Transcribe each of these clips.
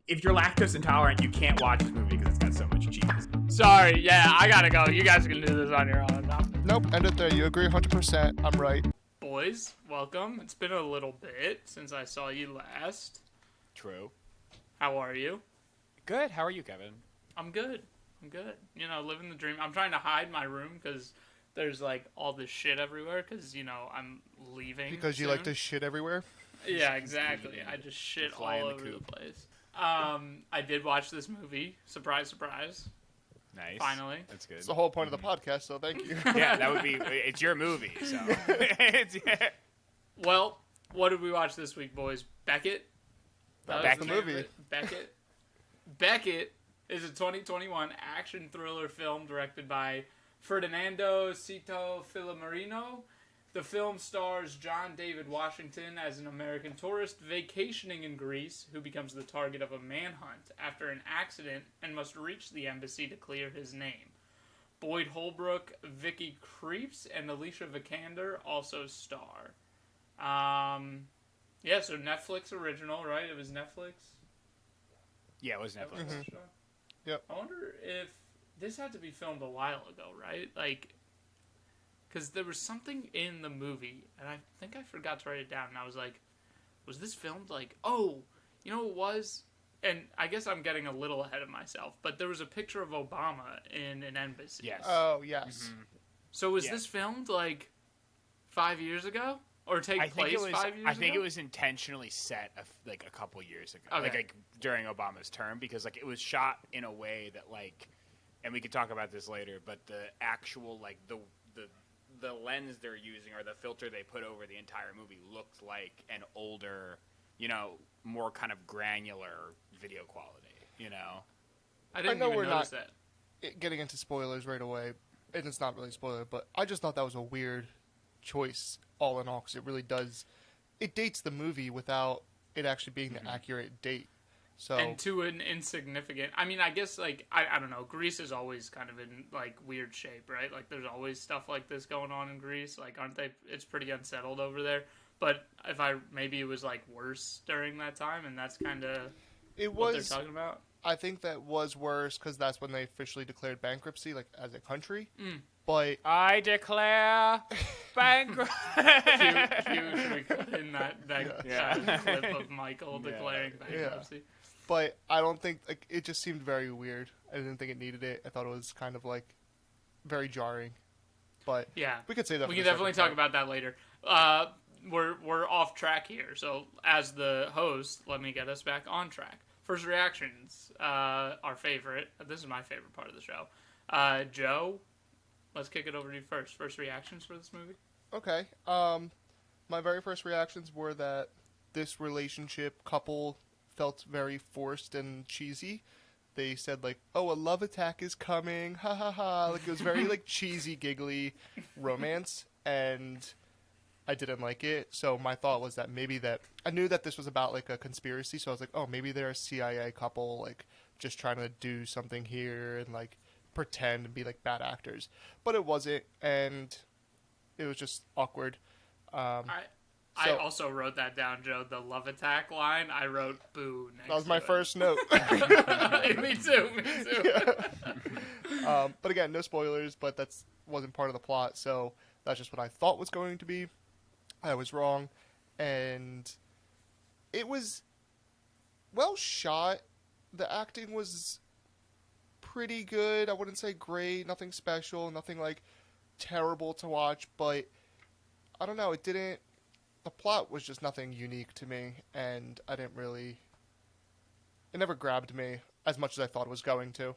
if you're lactose intolerant, you can't watch this movie because it's got so much cheese. Sorry, yeah, I gotta go. You guys can do this on your own now. Nope, end it there. You agree 100%. I'm right. Boys, welcome. It's been a little bit since I saw you last. True. How are you? Good. How are you, Kevin? I'm good. You know, living the dream. I'm trying to hide my room because there's, like, all this shit everywhere because, you know, I'm leaving Because you soon. like to shit everywhere? Yeah, exactly. I just shit all over the place. I did watch this movie. Surprise, surprise. Nice. Finally. That's good. It's the whole point of the podcast, so thank you. Yeah, that would be. It's your movie, so. Yeah. Well, what did we watch this week, boys? Beckett? That's the movie. Beckett. Beckett is a 2021 action thriller film directed by Ferdinando Cito Filomarino. The film stars John David Washington as an American tourist vacationing in Greece who becomes the target of a manhunt after an accident and must reach the embassy to clear his name. Boyd Holbrook, Vicky Krieps, and Alicia Vikander also star. Yeah, so Netflix original, right? It was Netflix? Yeah, it was Netflix. Mm-hmm. Yep. I wonder if this had to be filmed a while ago, right? Like, because there was something in the movie, and I think I forgot to write it down, and I was like, was this filmed, like, oh, you know what it was? And I guess I'm getting a little ahead of myself, but there was a picture of Obama in an embassy. Yes. Oh, yes. Mm-hmm. So was this filmed, like, 5 years ago? Or take place 5 years ago? I think it was intentionally set like a couple years ago, okay. like during Obama's term, because like it was shot in a way that like, and we could talk about this later, but the actual like the lens they're using or the filter they put over the entire movie looked like an older, you know, more kind of granular video quality, you know. I didn't know even we're notice not that. Getting into spoilers right away, and it's not really a spoiler, but I just thought that was a weird choice all in all, because it really does, it dates the movie without it actually being the accurate date. So And to an insignificant, I mean, I guess, like, I don't know, Greece is always kind of in, like, weird shape, right? Like, there's always stuff like this going on in Greece, like, aren't they, it's pretty unsettled over there, but maybe it was, like, worse during that time, and that's kind of what they're talking about? I think that was worse, because that's when they officially declared bankruptcy, like, as a country. But I declare bankrupt. Should we put in that clip of Michael declaring bankruptcy? Yeah. But I don't think, like, it just seemed very weird. I didn't think it needed it. I thought it was kind of, like, very jarring. But yeah, we could say that. We can definitely talk about that later. We're off track here, so as the host, let me get us back on track. First reactions, our favorite. This is my favorite part of the show. Joe, let's kick it over to you first. First reactions for this movie? Okay. My very first reactions were that this relationship couple felt very forced and cheesy. They said, like, oh, a love attack is coming, ha ha ha. Like, it was very, like, cheesy, giggly romance, and I didn't like it. So my thought was that maybe that, I knew that this was about, like, a conspiracy, so I was like, oh, maybe they're a CIA couple, like, just trying to do something here and, like, pretend and be, like, bad actors. But it wasn't, and it was just awkward. I also wrote that down, Joe. The love attack line, I wrote boo next That was my to first note. Me too. Yeah. But again, no spoilers, but that wasn't part of the plot, so that's just what I thought was going to be. I was wrong, and it was well shot. The acting was pretty good. I wouldn't say great, nothing special, nothing like terrible to watch, but I don't know, the plot was just nothing unique to me, and it never grabbed me as much as I thought it was going to.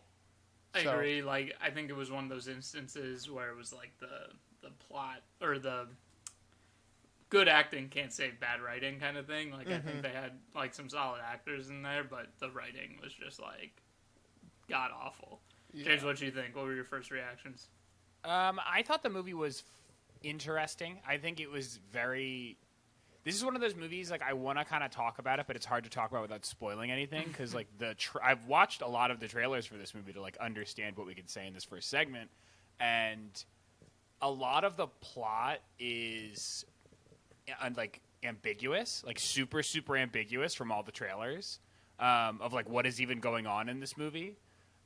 I agree. Like, I think it was one of those instances where it was like the plot or the good acting can't save bad writing kind of thing. Like, I think they had like some solid actors in there, but the writing was just like god awful. Yeah. James, what do you think? What were your first reactions? I thought the movie was interesting. I think it was very. This is one of those movies, like, I want to kind of talk about it, but it's hard to talk about without spoiling anything, because, like, I've watched a lot of the trailers for this movie to, like, understand what we can say in this first segment, and a lot of the plot is, like, ambiguous, like, super, super ambiguous from all the trailers. of like what is even going on in this movie.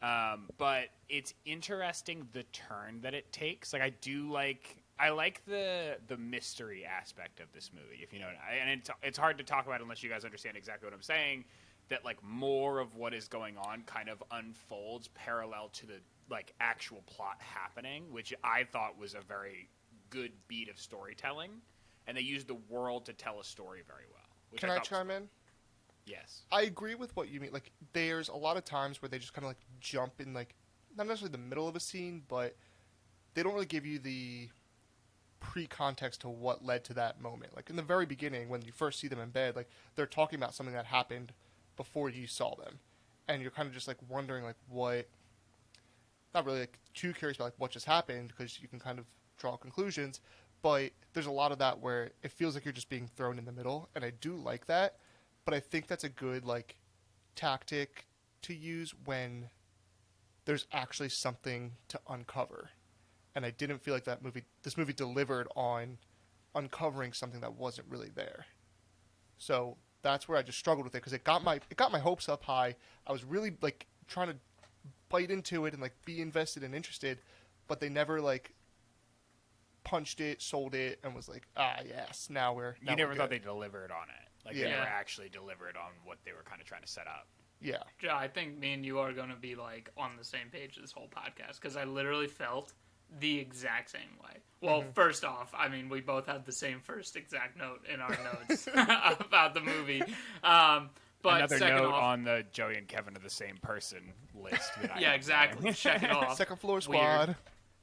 But it's interesting the turn that it takes. Like I like the mystery aspect of this movie, if you know. And it's hard to talk about unless you guys understand exactly what I'm saying. That like more of what is going on kind of unfolds parallel to the like actual plot happening, which I thought was a very good beat of storytelling, and they used the world to tell a story very well. Which Can I chime in? Yes. I agree with what you mean. Like, there's a lot of times where they just kind of like jump in, like, not necessarily the middle of a scene, but they don't really give you the pre-context to what led to that moment. Like, in the very beginning, when you first see them in bed, like, they're talking about something that happened before you saw them. And you're kind of just, like, wondering, like, what... Not really, like, too curious about, like, what just happened, because you can kind of draw conclusions. But there's a lot of that where it feels like you're just being thrown in the middle, and I do like that. But I think that's a good, like, tactic to use when there's actually something to uncover. And I didn't feel like this movie delivered on uncovering something that wasn't really there. So that's where I just struggled with it, because it got my hopes up high. I was really, like, trying to bite into it and, like, be invested and interested, but they never, like, punched it, sold it, and was like, yes, now we're You never thought they delivered on it. Like, Yeah. they never actually delivered on what they were kind of trying to set up. Yeah. Joe, I think me and you are going to be, like, on the same page this whole podcast, because I literally felt the exact same way. Well, first off, I mean, we both had the same first exact note in our notes about the movie. But Another second note off, on the Joey and Kevin are the same person list. That I yeah, have exactly. there. Check it off. Second floor Weird. squad.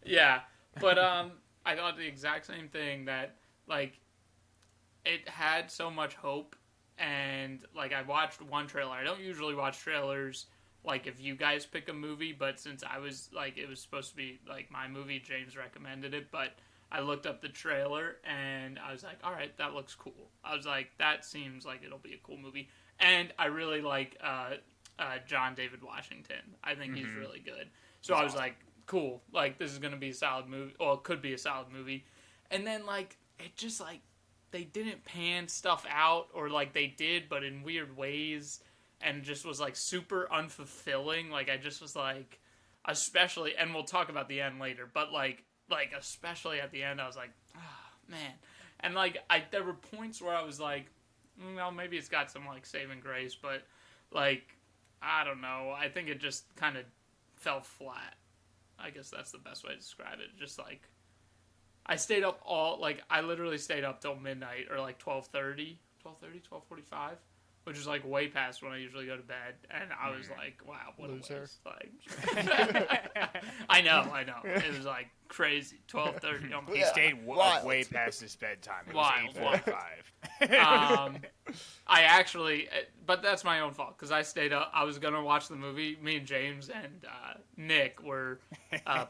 Yeah, but I thought the exact same thing, that, like, it had so much hope, and, like, I watched one trailer. I don't usually watch trailers, like, if you guys pick a movie, but since I was, like, it was supposed to be, like, my movie, James recommended it, but I looked up the trailer, and I was like, all right, that looks cool. I was like, that seems like it'll be a cool movie. And I really like John David Washington. I think he's really good. So I was like, cool, like, this is going to be a solid movie, or it could be a solid movie. And then, like, it just, like, they didn't pan stuff out, or, like, they did, but in weird ways, and just was, like, super unfulfilling. Like, I just was like, especially, and we'll talk about the end later, but, like especially at the end, I was like, man. And, like, there were points where I was like, well, maybe it's got some, like, saving grace, but, like, I don't know. I think it just kind of fell flat. I guess that's the best way to describe it. Just, like, I stayed up I literally stayed up till midnight, or, like, 12:45, which is, like, way past when I usually go to bed, and I was like, wow, what Loser. a waste. Like, I know. It was, like, crazy. 12:30. He stayed way past his bedtime. It was Wild. 8:45. I actually, but that's my own fault, because I stayed up. I was going to watch the movie. Me and James and Nick were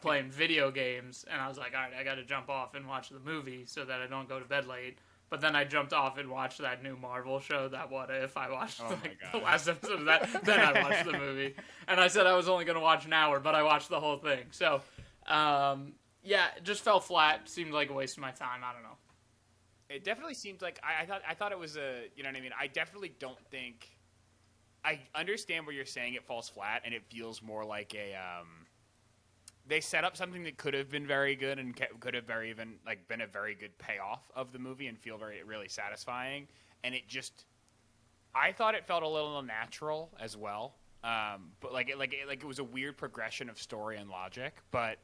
playing video games, and I was like, all right, I got to jump off and watch the movie so that I don't go to bed late. But then I jumped off and watched that new Marvel show, That What If. I watched the last episode of that. Then I watched the movie. And I said I was only going to watch an hour, but I watched the whole thing. So, yeah, it just fell flat. Seemed like a waste of my time. I don't know. It definitely seemed like I thought it was a, you know what I mean? I definitely don't think, I understand where you're saying it falls flat, and it feels more like a they set up something that could have been very good and could have been a very good payoff of the movie and feel really satisfying, and it just, I thought it felt a little unnatural as well, but it was a weird progression of story and logic, but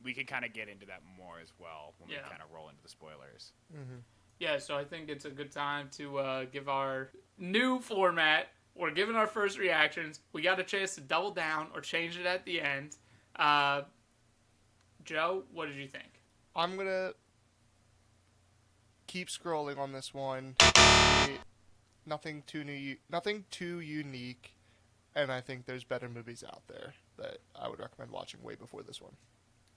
we can kind of get into that more as well when we kind of roll into the spoilers. Mm-hmm. Yeah, so I think it's a good time to give our new format. We're giving our first reactions. We got a chance to double down or change it at the end. Joe, what did you think? I'm going to keep scrolling on this one. Nothing too unique, and I think there's better movies out there that I would recommend watching way before this one.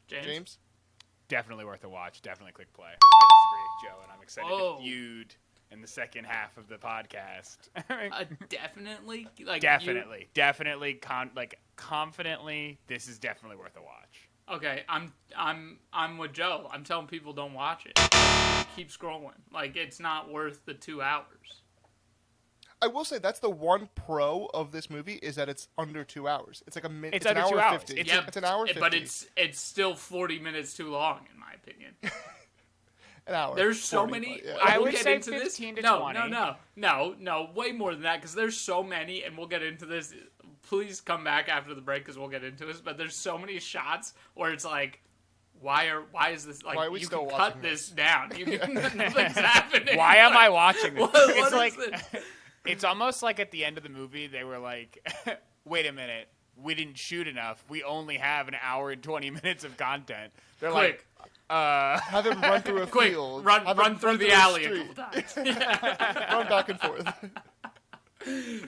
James? Definitely worth a watch. Definitely click play. I disagree, Joe, and I'm excited to feud in the second half of the podcast. Definitely? Definitely, confidently, this is definitely worth a watch. Okay, I'm with Joe. I'm telling people don't watch it. Keep scrolling. Like, it's not worth the 2 hours. I will say that's the one pro of this movie is that it's under 2 hours. It's like a minute. It's It's an under 2 hour hours. 50. It's- It's an hour 50. But it's still 40 minutes too long, in my opinion. an hour. There's so 40, many. but yeah. I we'll would get say into 15 this. to no, 20. no, way more than that because there's so many, and we'll get into this. Please come back after the break because we'll get into this. But there's so many shots where it's like, why is this like? Why are we you still can watching cut this down. You can, nothing's happening. Why am Like, I watching this? what It's is like this? it's almost like at the end of the movie they were like, "Wait a minute, we didn't shoot enough. We only have an hour and 20 minutes of content." They're Quick. Have him run through a Quick, field. run Have him through the a alley a street. couple times. Run back and forth.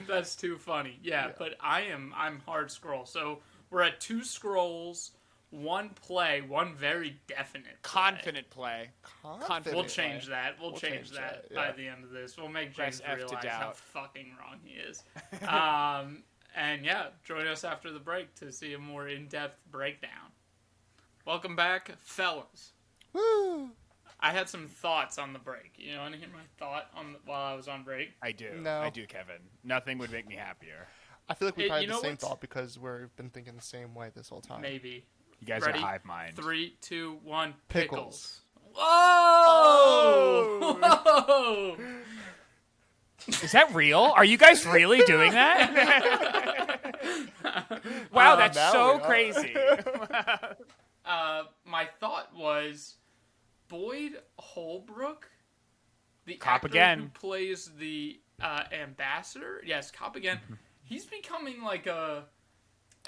That's too funny. Yeah, but I'm hard scroll. So we're at 2 scrolls, 1 play, 1 very definite play. confident play. Confident. We'll change that. We'll change change that that, by yeah. the end of this. We'll make Press James F to realize how doubt. fucking wrong he is. And yeah, join us after the break to see a more in-depth breakdown. Welcome back, fellas. Woo! I had some thoughts on the break. You want to hear my thought while I was on break? I do. No. I do, Kevin. Nothing would make me happier. I feel like we probably you had the know same what's- thought because we've been thinking the same way this whole time. Maybe. You guys Ready? are hive mind. 3, 2, 1. Pickles. Whoa! Whoa! Is that real? Are you guys really doing that? Wow, that's now so we are. crazy. My thought was Boyd Holbrook, the Cop actor again. who plays the ambassador. Yes, Cop again. He's becoming like a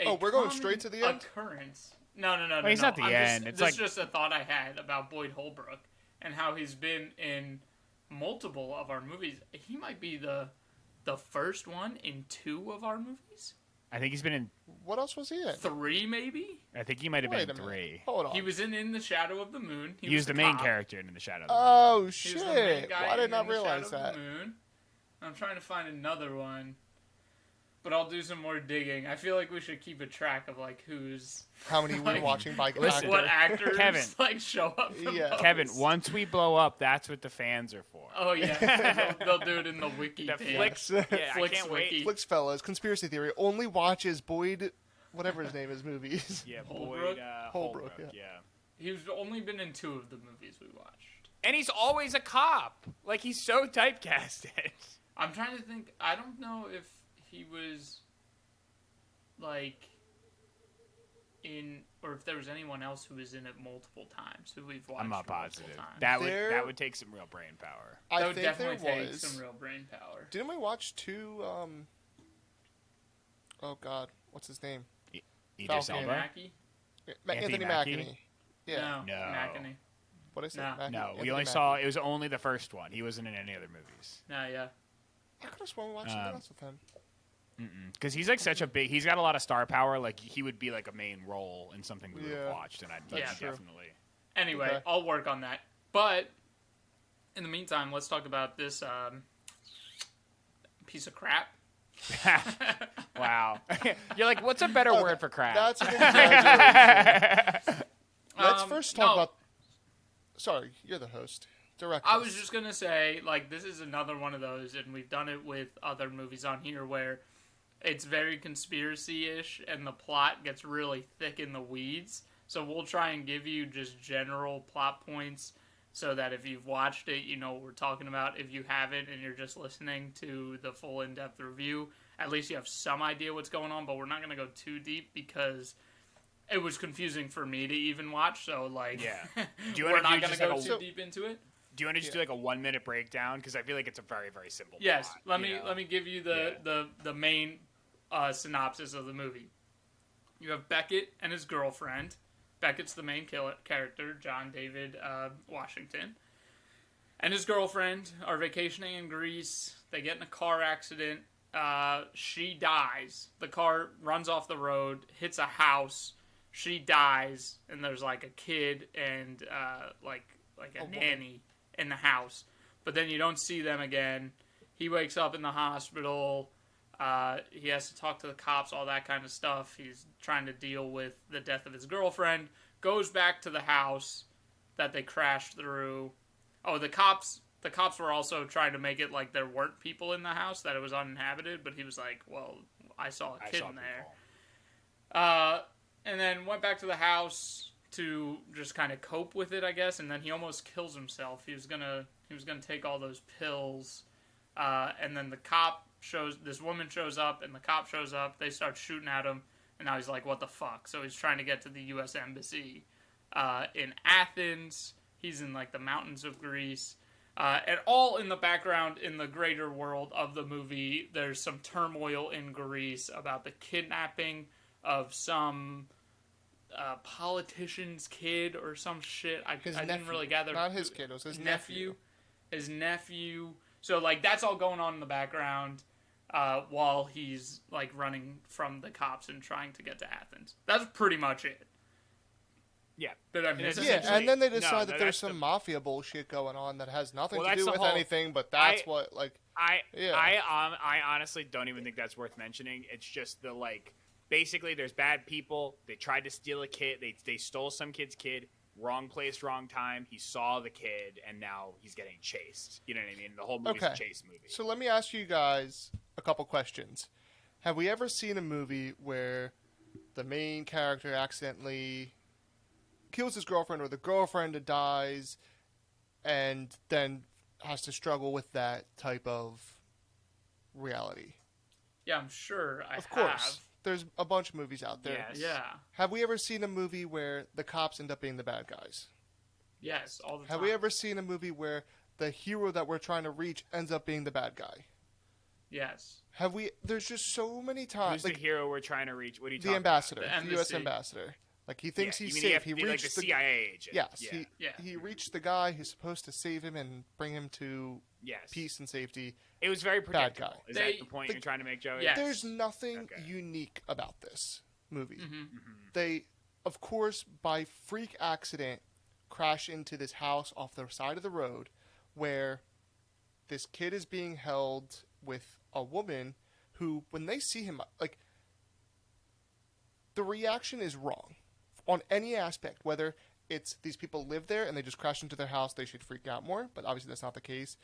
Oh, we're going common straight to the end? occurrence. No. Well, he's not the end. It's This like- is just a thought I had about Boyd Holbrook and how he's been in multiple of our movies. He might be the first one in 2 of our movies. I think he's been in. What else was he in? 3 maybe. I think he might have Wait been a in minute. 3. Hold on. He was in the Shadow of the Moon. He was the main cop. character in the Shadow. Of the Oh He was the main shit! guy Why did I in not The realize Shadow of that? the Moon. I'm trying to find another one, but I'll do some more digging. I feel like we should keep a track of like who's How many we're Like, watching by Listen. actor? what actors Kevin. like show up. The Yeah. most. Kevin, once we blow up, that's what the fans are for. Oh yeah, they'll do it in the wiki The page. Flix, yeah, I Flix can't wiki. wait. Flix Fellas, conspiracy theory, only watches Boyd, whatever his name is, movies. Yeah, Holbrook? Boyd, Holbrook, Holbrook, yeah. yeah. He's only been in 2 of the movies we watched. And he's always a cop. Like, he's so typecasted. I'm trying to think. I don't know if he was like in, or if there was anyone else who was in it multiple times who we've watched. I'm not multiple positive. times. There- That would take some real brain power. I That would think there definitely take was. some real brain power. Didn't we watch 2? Oh God, what's his name? Idris Falcon. Elba? Mackie? Anthony Mackie? Mackie. Yeah. No. No. Mackany. What is it? No. Mackie? No, Anthony we only Mackie. saw. It was only the first one. He wasn't in any other movies. No, yeah. I could have sworn we watched something Um, else with him. Because he's like such a big. He's got a lot of star power. Like, he would be like a main role in something we would have Yeah. watched, and I'd That's true. definitely. Anyway, Okay. I'll work on that. But in the meantime, let's talk about this piece of crap. Wow. You're like, what's a better Okay, word for crap? That's an exaggeration. Let's first talk no. about. Sorry, you're the host. Direct. I us. was just gonna say, like, this is another one of those, and we've done it with other movies on here where it's very conspiracy-ish, and the plot gets really thick in the weeds. So we'll try and give you just general plot points, so that if you've watched it, you know what we're talking about. If you haven't, and you're just listening to the full in-depth review, at least you have some idea what's going on. But we're not gonna go too deep because it was confusing for me to even watch. So, like, Yeah. Do you we're wanna not do gonna just go like a- too deep into it. Do you want to just do like a 1 minute breakdown? Because I feel like it's a very, very simple Yes, plot, let me give you the main synopsis of the movie. You have Beckett and his girlfriend. Beckett's the main character, John David Washington, and his girlfriend are vacationing in Greece. They get in a car accident. She dies. The car runs off the road, hits a house. She dies, and there's like a kid and like a nanny in the house. But then you don't see them again. He wakes up in the hospital. He has to talk to the cops, all that kind of stuff. He's trying to deal with the death of his girlfriend. Goes back to the house that they crashed through. Oh, the cops the cops were also trying to make it like there weren't people in the house, that it was uninhabited, but he was like, well, I saw a kid in there. And then went back to the house to just kind of cope with it, I guess, and then he almost kills himself. He was gonna take all those pills, and then this woman shows up, and the cop shows up, they start shooting at him, and now he's like, what the fuck? So he's trying to get to the U.S. Embassy in Athens. He's in like the mountains of Greece. And all in the background, in the greater world of the movie, there's some turmoil in Greece about the kidnapping of some politician's kid or some shit. I didn't really gather. Not his kid, it was his nephew. His nephew. So, like, that's all going on in the background while he's, like, running from the cops and trying to get to Athens. That's pretty much it. Yeah. But I mean, and then they decide that there's some mafia bullshit going on that has nothing to do with anything, but that's what, like... I honestly don't even think that's worth mentioning. It's just the, like... Basically, there's bad people. They tried to steal a kid. They stole some kid's kid. Wrong place, wrong time. He saw the kid, and now he's getting chased. You know what I mean? The whole movie's a chase movie. So let me ask you guys a couple questions. Have we ever seen a movie where the main character accidentally kills his girlfriend, or the girlfriend dies, and then has to struggle with that type of reality? Yeah, I'm sure I have. Of course. There's a bunch of movies out there. Yes. Yeah. Have we ever seen a movie where the cops end up being the bad guys? Yes, all the time. Have we ever seen a movie where the hero that we're trying to reach ends up being the bad guy? Yes. Have we? There's just so many times. Who's the hero we're trying to reach? What are you the talking ambassador, about? The U.S. ambassador. Like, he thinks he's safe. He reached like the CIA agent. Yes. He reached the guy who's supposed to save him and bring him to peace and safety. It was very predictable. Bad guy. Is that the point you're trying to make, Joey? Yes. There's nothing unique about this movie. Mm-hmm. They, of course, by freak accident, crash into this house off the side of the road where this kid is being held with a woman who, when they see him, like, the reaction is wrong on any aspect, whether it's these people live there and they just crash into their house, they should freak out more, but obviously that's not the case.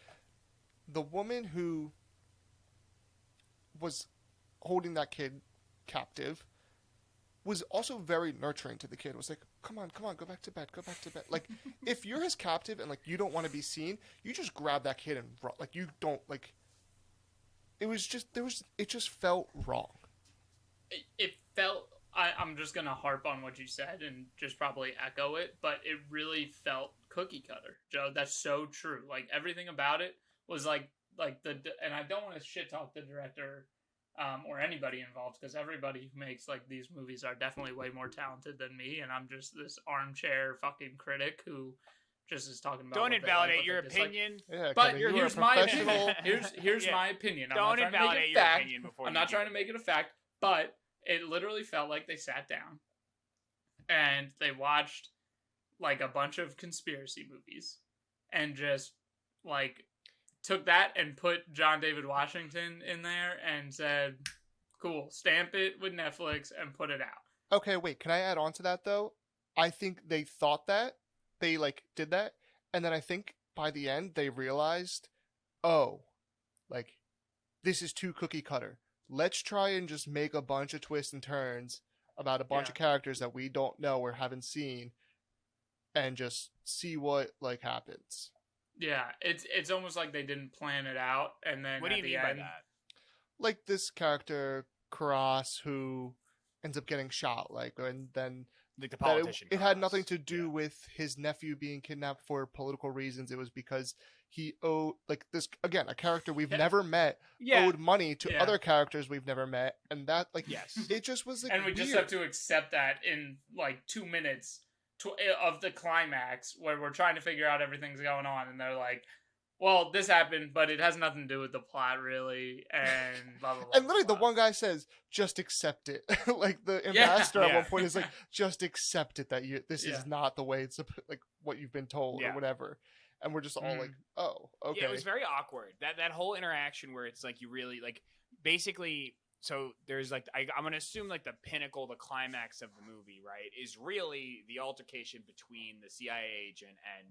The woman who was holding that kid captive was also very nurturing to the kid. Was like, come on, go back to bed. Like, if you're his captive and, like, you don't want to be seen, you just grab that kid and run. Like, you don't, like, it just felt wrong. It felt, I'm just going to harp on what you said and just probably echo it, but it really felt cookie cutter, Joe. That's so true. Like, everything about it was like and I don't want to shit talk the director or anybody involved, because everybody who makes like these movies are definitely way more talented than me, and I'm just this armchair fucking critic who just is talking about. Don't invalidate your opinion. Yeah, but here's my opinion. Here's my opinion. Don't invalidate your opinion before. I'm not trying to make it a fact, but it literally felt like they sat down and they watched like a bunch of conspiracy movies and just like took that and put John David Washington in there and said, cool, stamp it with Netflix and put it out. Okay, wait, can I add on to that, though? I think they thought that. They, like, did that. And then I think by the end, they realized, oh, like, this is too cookie cutter. Let's try and just make a bunch of twists and turns about a bunch of characters that we don't know or haven't seen and just see what, like, happens. Yeah, it's almost like they didn't plan it out, and then what do you mean by that? Like this character Cross, who ends up getting shot, like, and then like the politician. It had nothing to do with his nephew being kidnapped for political reasons. It was because he owed, like, this again, a character we've never met owed money to other characters we've never met, and that, like, it just was like, and we weird. Just have to accept that in like 2 minutes. Of the climax where we're trying to figure out everything's going on, and they're like, well, this happened, but it has nothing to do with the plot, really, and blah, blah, blah. And literally, the one guy says, just accept it. Like, the ambassador at one point is like, just accept it that this is not the way it's, like, what you've been told or whatever. And we're just all like, oh, okay. Yeah, it was very awkward. That whole interaction where it's like, you really, like, basically... So there's like, I'm going to assume like the pinnacle, the climax of the movie, right, is really the altercation between the CIA agent and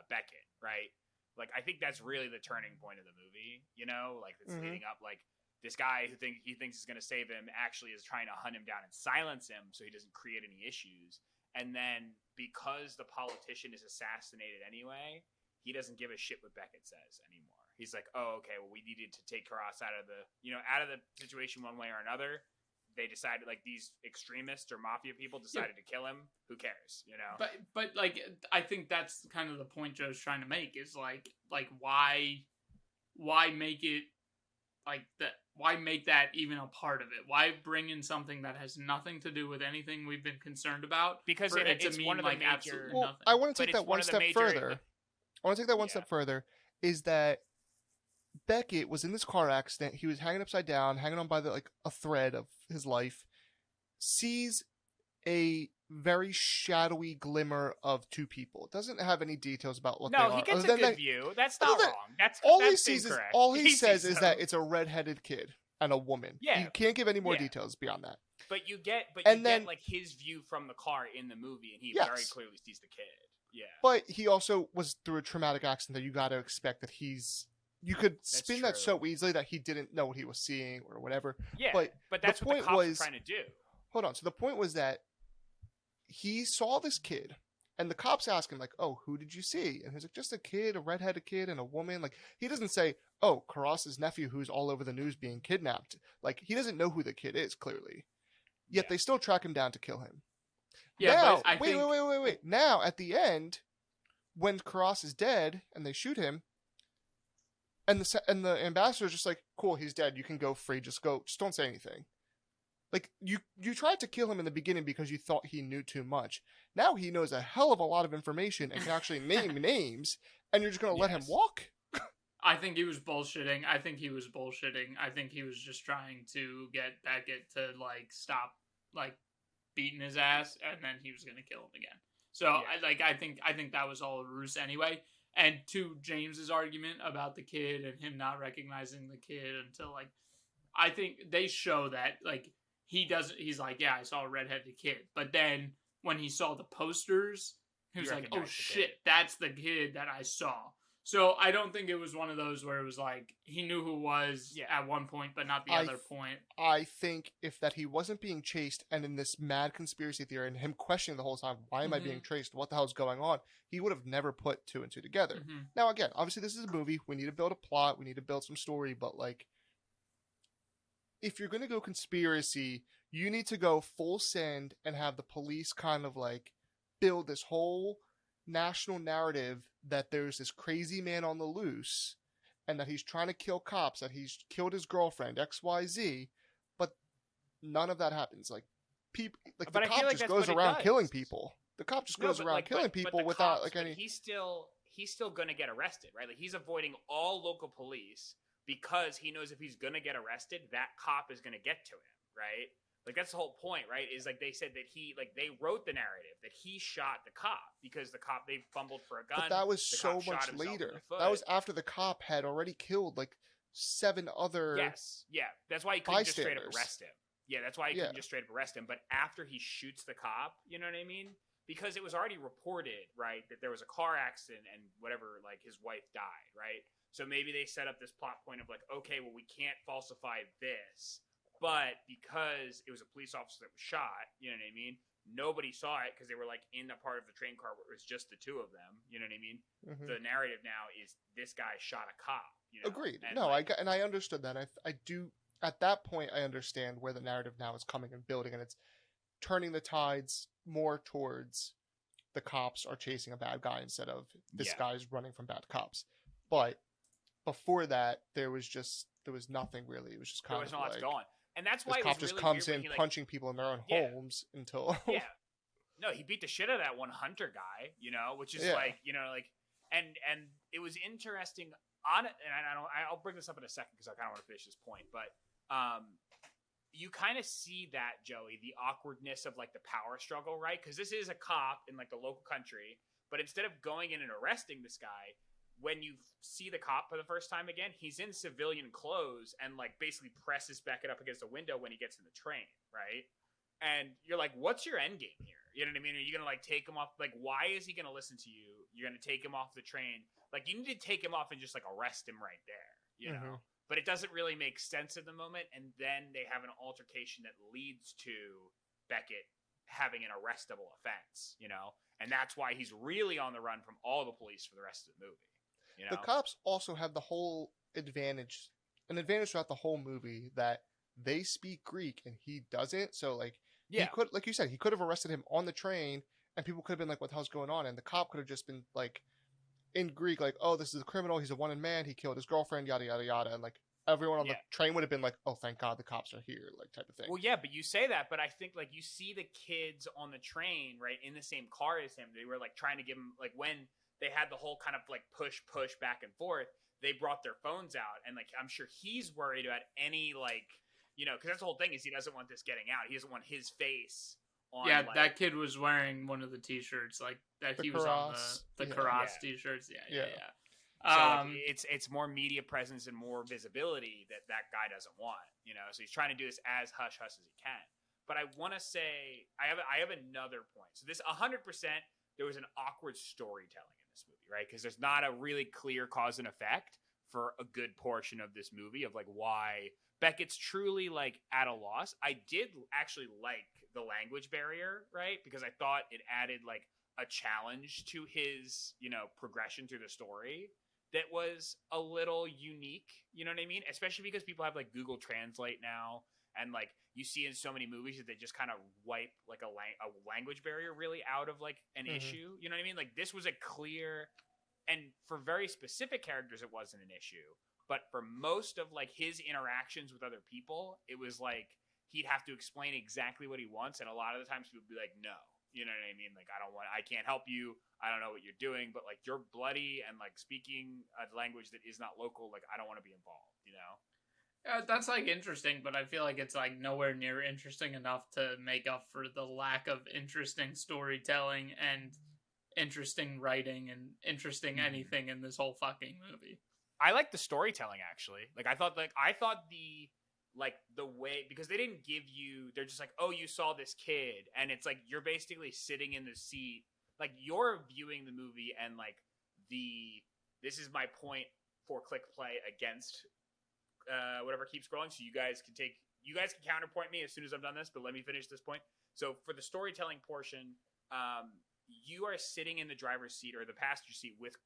Beckett, right? Like, I think that's really the turning point of the movie, you know? Like, it's Mhm. leading up, like, this guy who he thinks is going to save him actually is trying to hunt him down and silence him so he doesn't create any issues. And then because the politician is assassinated anyway, he doesn't give a shit what Beckett says anymore. He's like, oh, okay, well, we needed to take Cross out of the situation one way or another. They decided, like, these extremists or mafia people decided to kill him. Who cares, you know? But like, I think that's kind of the point Joe's trying to make is like why make it like that? Why make that even a part of it? Why bring in something that has nothing to do with anything we've been concerned about? Because for it to it's mean one of the like major. absolutely Well, nothing. I want to But take it's that one one of the step major- further. I want to take that one Yeah. step further. Is that Beckett was in this car accident. He was hanging upside down, hanging on by a thread of his life. Sees a very shadowy glimmer of two people. Doesn't have any details about what they No, are. he gets other a than good that- view. That's other not than- wrong. That's all he that's sees is incorrect. all he says sees is that it's a redheaded kid and a woman. Yeah. You can't give any more Yeah. details beyond that. But you get then- like his view from the car in the movie, and he Yes. very clearly sees the kid. Yeah. But he also was through a traumatic accident that you got to expect that you could spin that true. so easily that he didn't know what he was seeing or whatever. Yeah, but that's the what the point cops was- are trying to do. Hold on. So the point was that he saw this kid, and the cops ask him, like, oh, who did you see? And he's like, just a kid, a redheaded kid, and a woman. Like, he doesn't say, oh, Karas's nephew who's all over the news being kidnapped. Like, he doesn't know who the kid is, clearly. Yet Yeah. they still track him down to kill him. Yeah, now, but I think wait. Now, at the end, when Karas is dead and they shoot him, and the ambassador's just like, cool, he's dead. You can go free. Just go. Just don't say anything. Like, you tried to kill him in the beginning because you thought he knew too much. Now he knows a hell of a lot of information and can actually name names, and you're just going to let him Yes. walk? I think he was bullshitting. I think he was just trying to get Beckett to like stop like beating his ass, and then he was gonna kill him again. So Yeah. I think that was all a ruse anyway. And to James's argument about the kid and him not recognizing the kid until like, I think they show that like he's like, yeah, I saw a redheaded kid, but then when he saw the posters, he was like, oh recognized the shit, kid. that's the kid that I saw. So I don't think it was one of those where it was like he knew who was Yeah. at one point, but not the I other point. I think if that he wasn't being chased and in this mad conspiracy theory and him questioning the whole time, why am I being chased? What the hell's going on? He would have never put two and two together. Mhm. Now, again, obviously this is a movie. We need to build a plot. We need to build some story. But, like, if you're going to go conspiracy, you need to go full send and have the police kind of, like, build this whole national narrative that there's this crazy man on the loose and that he's trying to kill cops, that he's killed his girlfriend, XYZ, but none of that happens. Like, people, like, But the I feel cop like just that's goes what he around does. killing people. The cop just goes around killing people the without, cops, like, but any... he's still gonna get arrested, right? Like, he's avoiding all local police because he knows if he's gonna get arrested, that cop is gonna get to him, right? Like, that's the whole point, right? Is like they said that they wrote the narrative that he shot the cop because they fumbled for a gun. But that was the so cop shot much himself in later. the foot. That was after the cop had already killed, like, 7 other... Yes, yeah. That's why he couldn't just straight up bystanders. arrest him. Yeah, that's why he Yeah. couldn't just straight up arrest him. But after he shoots the cop, you know what I mean? Because it was already reported, right, that there was a car accident and whatever, like, his wife died, right? So maybe they set up this plot point of like, okay, well, we can't falsify this, but because it was a police officer that was shot, you know what I mean? Nobody saw it because they were like in the part of the train car where it was just the two of them. You know what I mean? Mhm. The narrative now is this guy shot a cop. You know? Agreed. And, No, like, I understood that. I do... At that point, I understand where the narrative now is coming and building, and it's turning the tides more towards the cops are chasing a bad guy instead of this Yeah. guy's running from bad cops. But before that, there was nothing really. It was just there kind was of no lots like going, and that's this why it cop was just really comes weird in when he, like, punching people in their own Yeah. homes until yeah. No, he beat the shit out of that one Hunter guy, you know, which is Yeah. like, you know, like, and it was interesting on it, and I'll bring this up in a second because I kind of want to finish this point, but you kind of see that, Joey, the awkwardness of like the power struggle, right? Because this is a cop in like the local country, but instead of going in and arresting this guy, when you see the cop for the first time again, he's in civilian clothes and like basically presses Beckett up against the window when he gets in the train, right? And you're like, what's your end game here? You know what I mean? Are you going to like take him off? Like, why is he going to listen to you? You're going to take him off the train. Like, you need to take him off and just like arrest him right there, you know? But it doesn't really make sense at the moment. And then they have an altercation that leads to Beckett having an arrestable offense, you know? And that's why he's really on the run from all the police for the rest of the movie. You know? The cops also have the whole advantage throughout the whole movie that they speak Greek and he doesn't. So like, he could, like you said, he could have arrested him on the train and people could have been like, what the hell's going on? And the cop could have just been like in Greek, like, oh, this is a criminal. He's a wanted man. He killed his girlfriend, yada, yada, yada. And like everyone on the train would have been like, oh, thank God the cops are here, like type of thing. Well, yeah, but you say that, but I think like you see the kids on the train, right, in the same car as him. They were like trying to give him, like when they had the whole kind of like push back and forth, they brought their phones out. And like, I'm sure he's worried about any like, you know, because that's the whole thing is he doesn't want this getting out. He doesn't want his face on. Yeah, like, that kid was wearing one of the T-shirts like that. He was on the Karas T-shirts. Yeah. So like, it's more media presence and more visibility that guy doesn't want, you know. So he's trying to do this as hush as he can. But I want to say I have another point. So this 100%, there was an awkward storytelling in this movie, right? Because there's not a really clear cause and effect for a good portion of this movie of like why Beckett's truly like at a loss. I did actually like the language barrier, right? Because I thought it added like a challenge to his, you know, progression through the story that was a little unique, you know what I mean? Especially because people have like Google Translate now, and like you see in so many movies that they just kind of wipe like a language barrier really out of like an issue, you know what I mean? Like this was a clear, and for very specific characters it wasn't an issue, but for most of like his interactions with other people, it was like he'd have to explain exactly what he wants, and a lot of the times people would be like, no. You know what I mean? Like, I can't help you. I don't know what you're doing, but like, you're bloody and like speaking a language that is not local. Like, I don't want to be involved, you know? Yeah, that's like interesting, but I feel like it's like nowhere near interesting enough to make up for the lack of interesting storytelling and interesting writing and interesting anything in this whole fucking movie. I like the storytelling actually. Like, I thought the way, because they didn't give you, they're just like, oh, you saw this kid, and it's like you're basically sitting in the seat, like you're viewing the movie, and like this is my point for click play against whatever keeps scrolling, so you guys can counterpoint me as soon as I'm done this, but let me finish this point. So for the storytelling portion, you are sitting in the driver's seat or the passenger seat with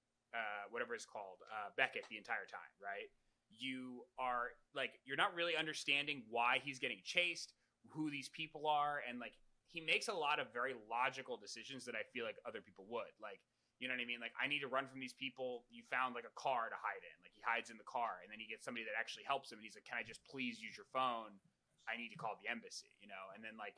whatever it's called, Beckett the entire time, right? You are like, you're not really understanding why he's getting chased, who these people are, and like he makes a lot of very logical decisions that I feel like other people would. Like, you know what I mean? Like, I need to run from these people. You found like a car to hide in. Like, he hides in the car, and then he gets somebody that actually helps him, and he's like, can I just please use your phone? I need to call the embassy, you know? And then like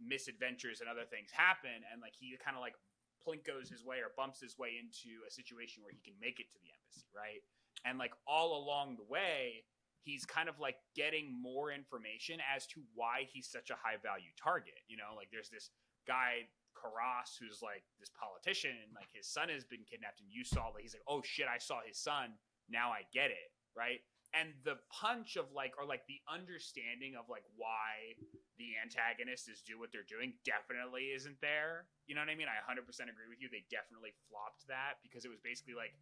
misadventures and other things happen, and like he kind of like plinkos his way or bumps his way into a situation where he can make it to the embassy, right? And like all along the way, he's kind of like getting more information as to why he's such a high value target. You know, like there's this guy, Karas, who's like this politician, and like his son has been kidnapped, and you saw, like, he's like, oh shit, I saw his son. Now I get it. Right. And the punch of like, or like the understanding of like why the antagonists do what they're doing definitely isn't there. You know what I mean? I 100% agree with you. They definitely flopped that because it was basically like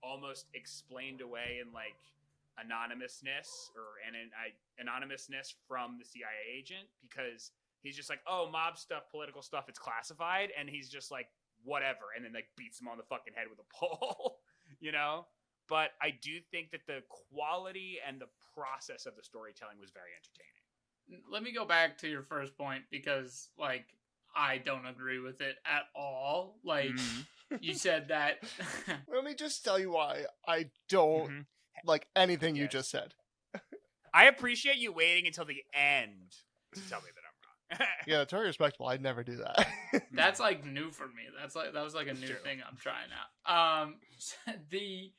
almost explained away in like anonymousness from the CIA agent, because he's just like, oh, mob stuff, political stuff, it's classified, and he's just like, whatever, and then like beats him on the fucking head with a pole, you know? But I do think that the quality and the process of the storytelling was very entertaining. Let me go back to your first point, because like I don't agree with it at all. Like you said that. Let me just tell you why I don't like anything you just said. I appreciate you waiting until the end to tell me that I'm wrong. Yeah, it's very respectable. I'd never do that. That's like new for me. That was like a new thing I'm trying out. The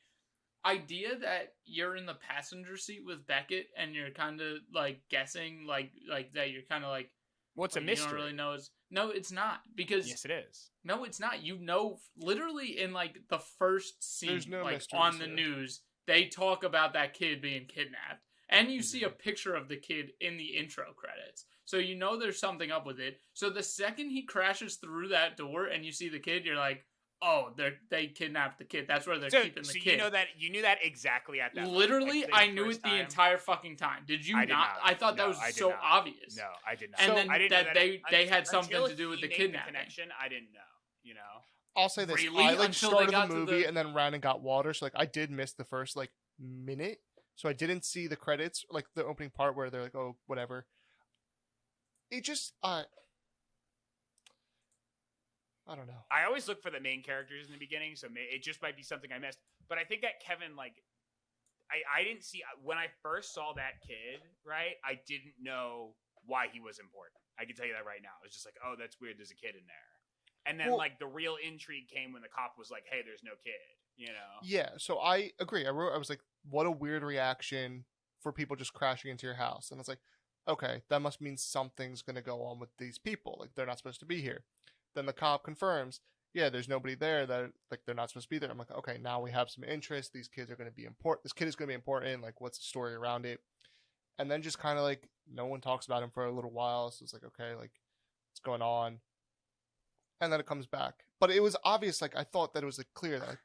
idea that you're in the passenger seat with Beckett and you're kind of like guessing like that, you're kind of like, what's a mystery? You don't really know. No, it's not, because yes, it is. No, it's not. You know, literally in like the first scene, like on the news, they talk about that kid being kidnapped, And you see a picture of the kid in the intro credits. So you know there's something up with it. So the second he crashes through that door and you see the kid, you're like, oh, they kidnapped the kid. That's where they're keeping the kid. You knew that exactly at that Literally, moment. I knew it the entire fucking time. Did you not? I thought that was so obvious. No, I did not. And then I didn't that they had something to do with the kidnapping. Connection, I didn't know. You know. I'll say this: Really? I Until started they got the to movie the- and then ran and got water, so I did miss the first minute, so I didn't see the credits, the opening part where they're like, oh, whatever. It just I don't know. I always look for the main characters in the beginning, so it just might be something I missed. But I think that Kevin, I didn't see when I first saw that kid, right? I didn't know why he was important. I can tell you that right now. It's just like, oh, that's weird. There's a kid in there. And then the real intrigue came when the cop was like, hey, there's no kid, you know? Yeah, so I agree. I was like, what a weird reaction for people just crashing into your house. And I was like, okay, that must mean something's going to go on with these people. They're not supposed to be here. Then the cop confirms, yeah, there's nobody there, that they're not supposed to be there. I'm like, okay, now we have some interest. These kids are going to be important. This kid is going to be important. What's the story around it? And then just kind of no one talks about him for a little while. So it's like, okay, what's going on? And then it comes back. But it was obvious, I thought that it was clear that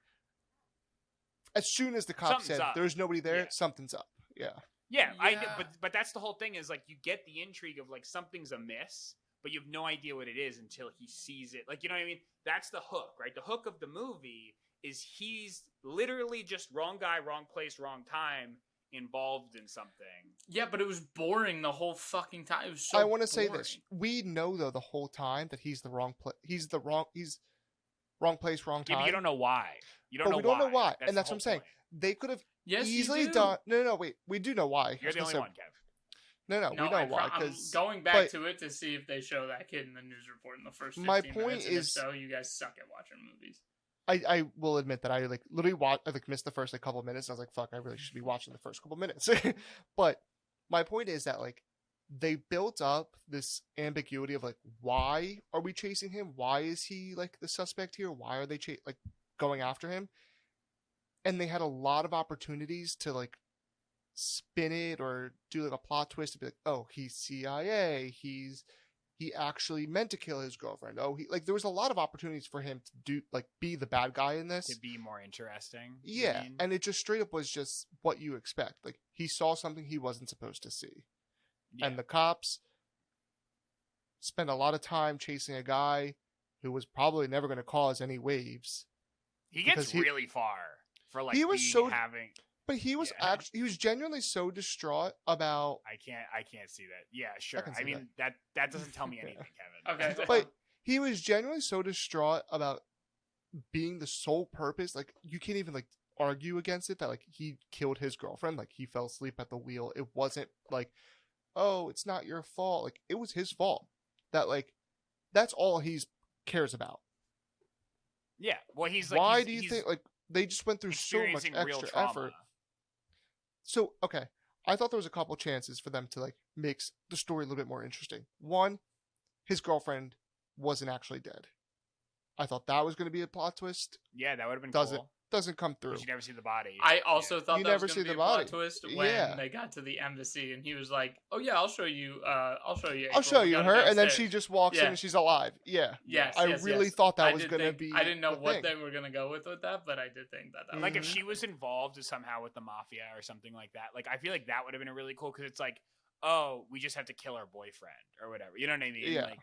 as soon as the cop Something's said up. there's nobody there, something's up. Yeah. Yeah, Yeah. But that's the whole thing is you get the intrigue of something's amiss, but you have no idea what it is until he sees it. You know what I mean? That's the hook, right? The hook of the movie is he's literally just wrong guy, wrong place, wrong time, involved in something. Yeah, but it was boring the whole fucking time. It was so I want to say boring. this. We know though the whole time that he's wrong place, wrong time. Yeah, but you don't know why. We don't know why. And that's what I'm saying. They could have Yes, you easily do. done. No, wait. We do know why. You're the only one, Kev. No, we know why. I'm Because going back to it to see if they show that kid in the news report in the first 15 My minutes. point And if is- so, you guys suck at watching movies. I will admit that I literally I missed the first couple of minutes. And I was like, fuck, I really should be watching the first couple of minutes. But my point is that they built up this ambiguity of why are we chasing him? Why is he the suspect here? Why are they going after him? And they had a lot of opportunities to spin it or do a plot twist to be oh, he's CIA. He actually meant to kill his girlfriend. Oh, he there was a lot of opportunities for him to do be the bad guy in this. To be more interesting. Yeah, and it just straight up was just what you expect. He saw something he wasn't supposed to see. Yeah. And the cops spent a lot of time chasing a guy who was probably never going to cause any waves. He gets really far for he was having. But he was he was genuinely so distraught about. I can't see that. Yeah, sure. can see I mean that doesn't tell me anything, Kevin. Okay. But he was genuinely so distraught about being the sole purpose. You can't even argue against it that he killed his girlfriend. He fell asleep at the wheel. It wasn't oh, it's not your fault. It was his fault. That that's all he cares about. Yeah. Well, he's why do you think they just went through so much experiencing real extra trauma. effort? So okay, I thought there was a couple chances for them to make the story a little bit more interesting. One, his girlfriend wasn't actually dead. I thought that was going to be a plot twist. Yeah, that would have been cool. Doesn't come through. But you never see the body. I also thought You that never was see going to the be a plot body. twist when Yeah. they got to the embassy and he was like, "Oh yeah, I'll show you. I'll show you. I'll show We you got her, it and then downstairs." she just walks in Yeah. and she's alive. Yeah. Yes, I yes, really yes. thought that I was did going to think- be. I didn't know the what thing. they were going to go with that, but I did think that. That If was she was involved somehow with the mafia or something like that, I feel like that would have been a really cool because it's oh, we just have to kill our boyfriend or whatever. You know what I mean? Yeah.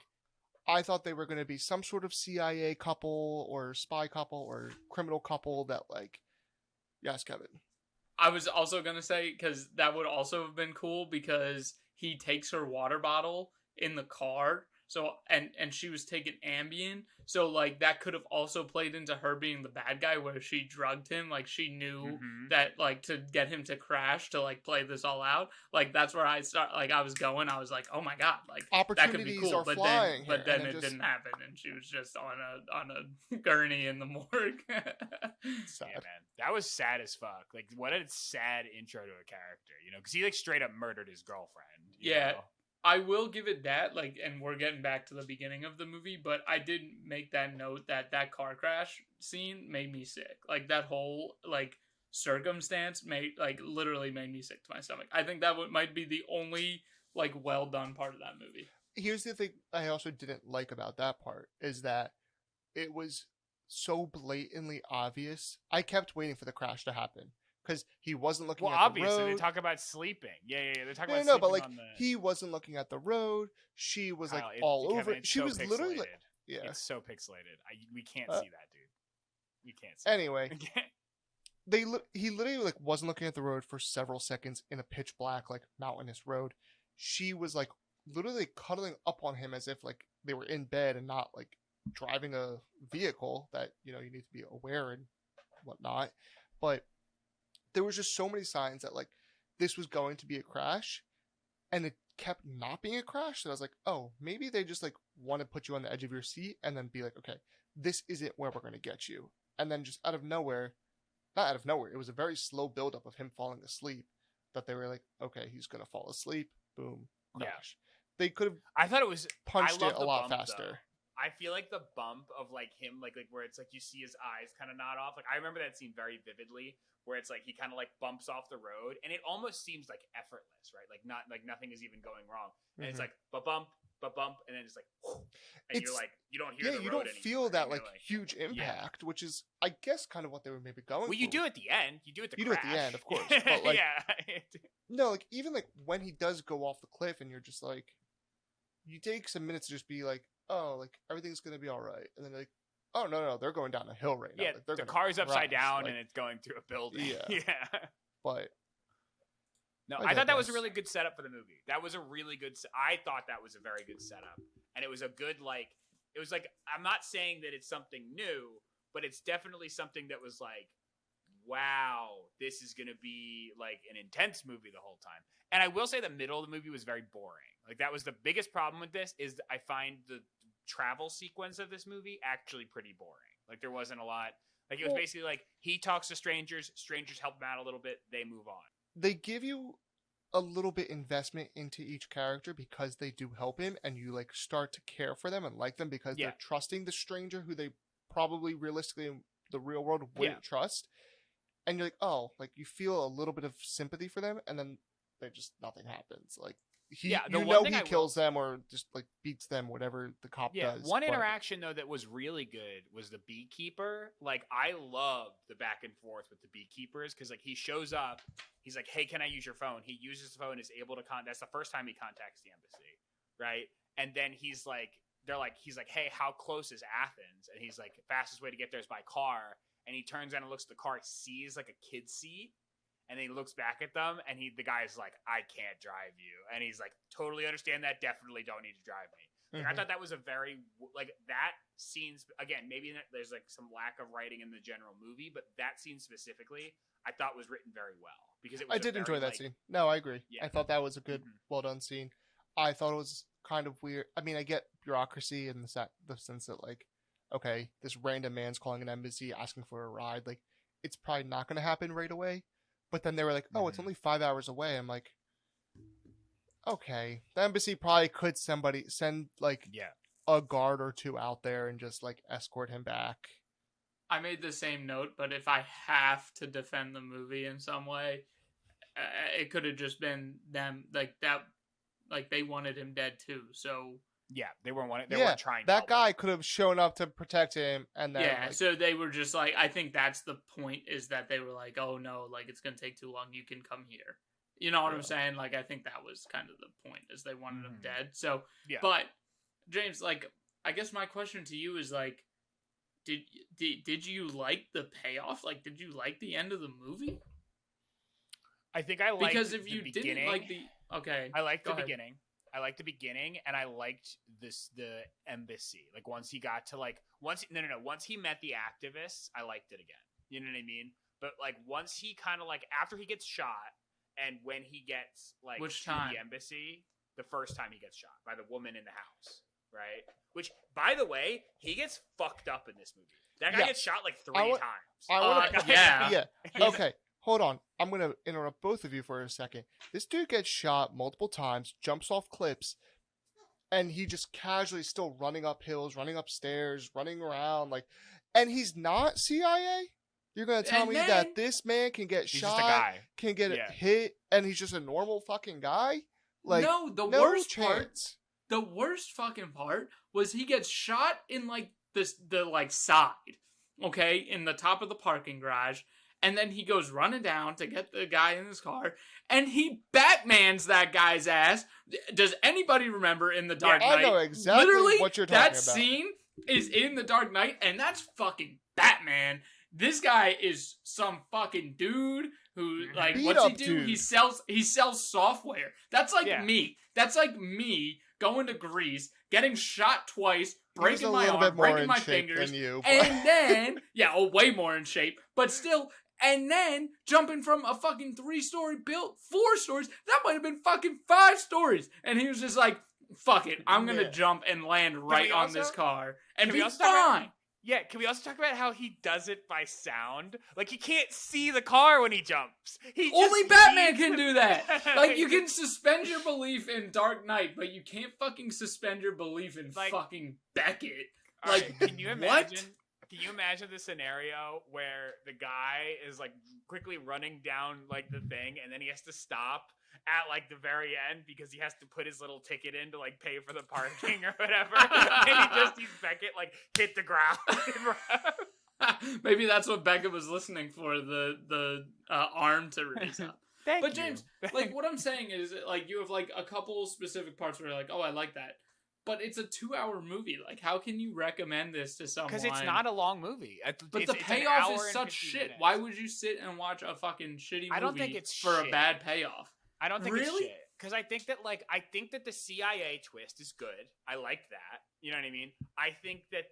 I thought they were going to be some sort of CIA couple or spy couple or criminal couple that yes, Kevin. I was also going to say, because that would also have been cool because he takes her water bottle in the car. So, and she was taking Ambien. So, that could have also played into her being the bad guy where she drugged him. She knew that, to get him to crash to, play this all out. That's where I start, I was going. I was like, oh my God, that could be Opportunities cool. are But flying then, here, and it it just- didn't happen. And she was just on a gurney in the morgue. Sad. Yeah, man, that was sad as fuck. What a sad intro to a character, because he straight up murdered his girlfriend. you Yeah. know? I will give it that, and we're getting back to the beginning of the movie, but I did make that note that car crash scene made me sick. That whole, circumstance literally made me sick to my stomach. I think that might be the only well done part of that movie. Here's the thing I also didn't like about that part is that it was so blatantly obvious. I kept waiting for the crash to happen because he wasn't looking at the obviously, road. they talk about sleeping. Yeah. They're talking No, about no, sleeping but like on the... he wasn't looking at the road. She was like Kyle, all Kevin, over. it's She so was literally like, pixelated. yeah. It's so pixelated. We can't see that, dude. We can't see Anyway, that. he literally like wasn't looking at the road for several seconds in a pitch black like mountainous road. She was like literally cuddling up on him as if like they were in bed and not like driving a vehicle that you need to be aware and whatnot. But there was just so many signs that like this was going to be a crash, and it kept not being a crash. So I was like, oh, maybe they just like want to put you on the edge of your seat and then be like, okay, this isn't where we're going to get you. And then just out of nowhere, not out of nowhere, it was a very slow buildup of him falling asleep that they were like, okay, he's going to fall asleep. Boom, crash. They could have I thought it was... punched I it love a the lot bump, faster. though. I feel like the bump of like him, like where it's like you see his eyes kind of nod off. Like I remember that scene very vividly, where it's like he kind of like bumps off the road, and it almost seems like effortless, right? Like nothing is even going wrong, and it's like bump, and then it's like, and you're like you don't hear the road you don't anymore, feel that and like you're huge impact, which is I guess kind of what they were maybe going. Well, you for. do at the end. You do at the You do at crash. the end, of course. But like, yeah. no, like even like when he does go off the cliff, and you're just like, you take some minutes to just be like, oh, like everything's gonna be all right, and then like, oh no, they're going down a hill right now. Yeah, Like, they're the gonna car's upside crash. down Like, and it's going through a building. Yeah. Yeah. But No, I I thought that was a digress. really good setup for the movie. That was a really good. I thought that was a very good setup, and it was a good like. It was like I'm not saying that it's something new, but it's definitely something that was like, wow, this is gonna be like an intense movie the whole time. And I will say the middle of the movie was very boring. Like that was the biggest problem with this is I find the travel sequence of this movie actually pretty boring. Like there wasn't a lot. Like it was basically like he talks to strangers, strangers help him out a little bit, they move on. they give you a little bit investment into each character because they do help him, and you like start to care for them and like them because they're trusting the stranger who they probably realistically in the real world wouldn't trust. And you're like, oh, like you feel a little bit of sympathy for them, and then nothing happens. Like he kills them or just like beats them, whatever the cop does. One interaction though that was really good was the beekeeper. Like I loved the back and forth with the beekeepers because like he shows up, he's like, "Hey, can I use your phone?" He uses the phone, is able to contact. That's the first time he contacts the embassy, right? And then he's like, "Hey, how close is Athens?" And he's like, "Fastest way to get there is by car." And he turns around and looks at the car, sees like a kid's seat. And then he looks back at them, and the guy's like, "I can't drive you." And he's like, "Totally understand that. Definitely don't need to drive me." Like, I thought that was a very like that scene. Again, maybe there's like some lack of writing in the general movie, but that scene specifically, I thought was written very well because it was. I did enjoy that scene. No, I agree. Yeah. I thought that was a good, well done scene. I thought it was kind of weird. I mean, I get bureaucracy in the sense that like, okay, this random man's calling an embassy asking for a ride. Like, it's probably not going to happen right away. But then they were like, oh, it's only 5 hours away. I'm like, okay. The embassy probably could send like a guard or two out there and just like escort him back. I made the same note, but if I have to defend the movie in some way, it could have just been them like that. Like they wanted him dead too. So yeah, they weren't trying. That guy could have shown up to protect him, and then so they were just like, I think that's the point is that they were like, oh no, like it's gonna take too long. You can come here. You know what I'm saying? Like I think that was kind of the point is they wanted him dead. So but James, like I guess my question to you is like, did you like the payoff? Like, did you like the end of the movie? I think I liked because if you didn't like the I liked the beginning. I liked the beginning, and I liked the embassy. Like once he got to once he met the activists, I liked it again. You know what I mean? But like once he kind of like after he gets shot, and when he gets like Which to time? the embassy, the first time he gets shot by the woman in the house, right? Which, by the way, he gets fucked up in this movie. That guy gets shot like 3 times. Yeah. Okay. Hold on. I'm going to interrupt both of you for a second. This dude gets shot multiple times, jumps off cliffs, and he just casually still running up hills, running up stairs, running around. And he's not CIA? You're gonna tell And me then- that this man can get He's shot, just a guy. can get Yeah. hit, and he's just a normal fucking guy? Like, no, the no worst part. chance. The worst fucking part was he gets shot in like the like side, okay, in the top of the parking garage, and then he goes running down to get the guy in his car, and he Batmans that guy's ass. Does anybody remember in the Dark I Knight? know exactly Literally, what you're that talking about. scene is in the Dark Knight, and that's fucking Batman. This guy is some fucking dude who like Beat what's he up do? dude. He sells software. That's like Yeah. me. That's like me going to Greece, getting shot twice, He's breaking a my little arm, bit more breaking in my shape fingers, than you. and then way more in shape, but still. And then jumping from a fucking 3-story built 4 stories, that might have been fucking 5 stories. And he was just like, fuck it, I'm gonna Yeah. jump and land right we on also- this car and can we be also talk about- fine. Yeah, can we also talk about how he does it by sound? Like, he can't see the car when he jumps. He Only just Batman needs can to- do that. Like, you can suspend your belief in Dark Knight, but you can't fucking suspend your belief in Like- fucking Beckett. All Like, right, can you what? imagine? Can you imagine the scenario where the guy is like quickly running down like the thing, and then he has to stop at like the very end because he has to put his little ticket in to like pay for the parking or whatever, and he just sees Beckett like hit the ground. Maybe that's what Beckett was listening for, the arm to raise up. Thank But you. James, like, what I'm saying is, like, you have like a couple specific parts where you're like, oh, I like that. But it's a 2-hour movie. Like, how can you recommend this to someone? Because it's not a long movie. But the it's an payoff hour is and such 15 shit. minutes. Why would you sit and watch a fucking shitty movie I don't think it's for a shit. bad payoff? I don't think it's Really? shit. Because I think that the CIA twist is good. I like that. You know what I mean? I think that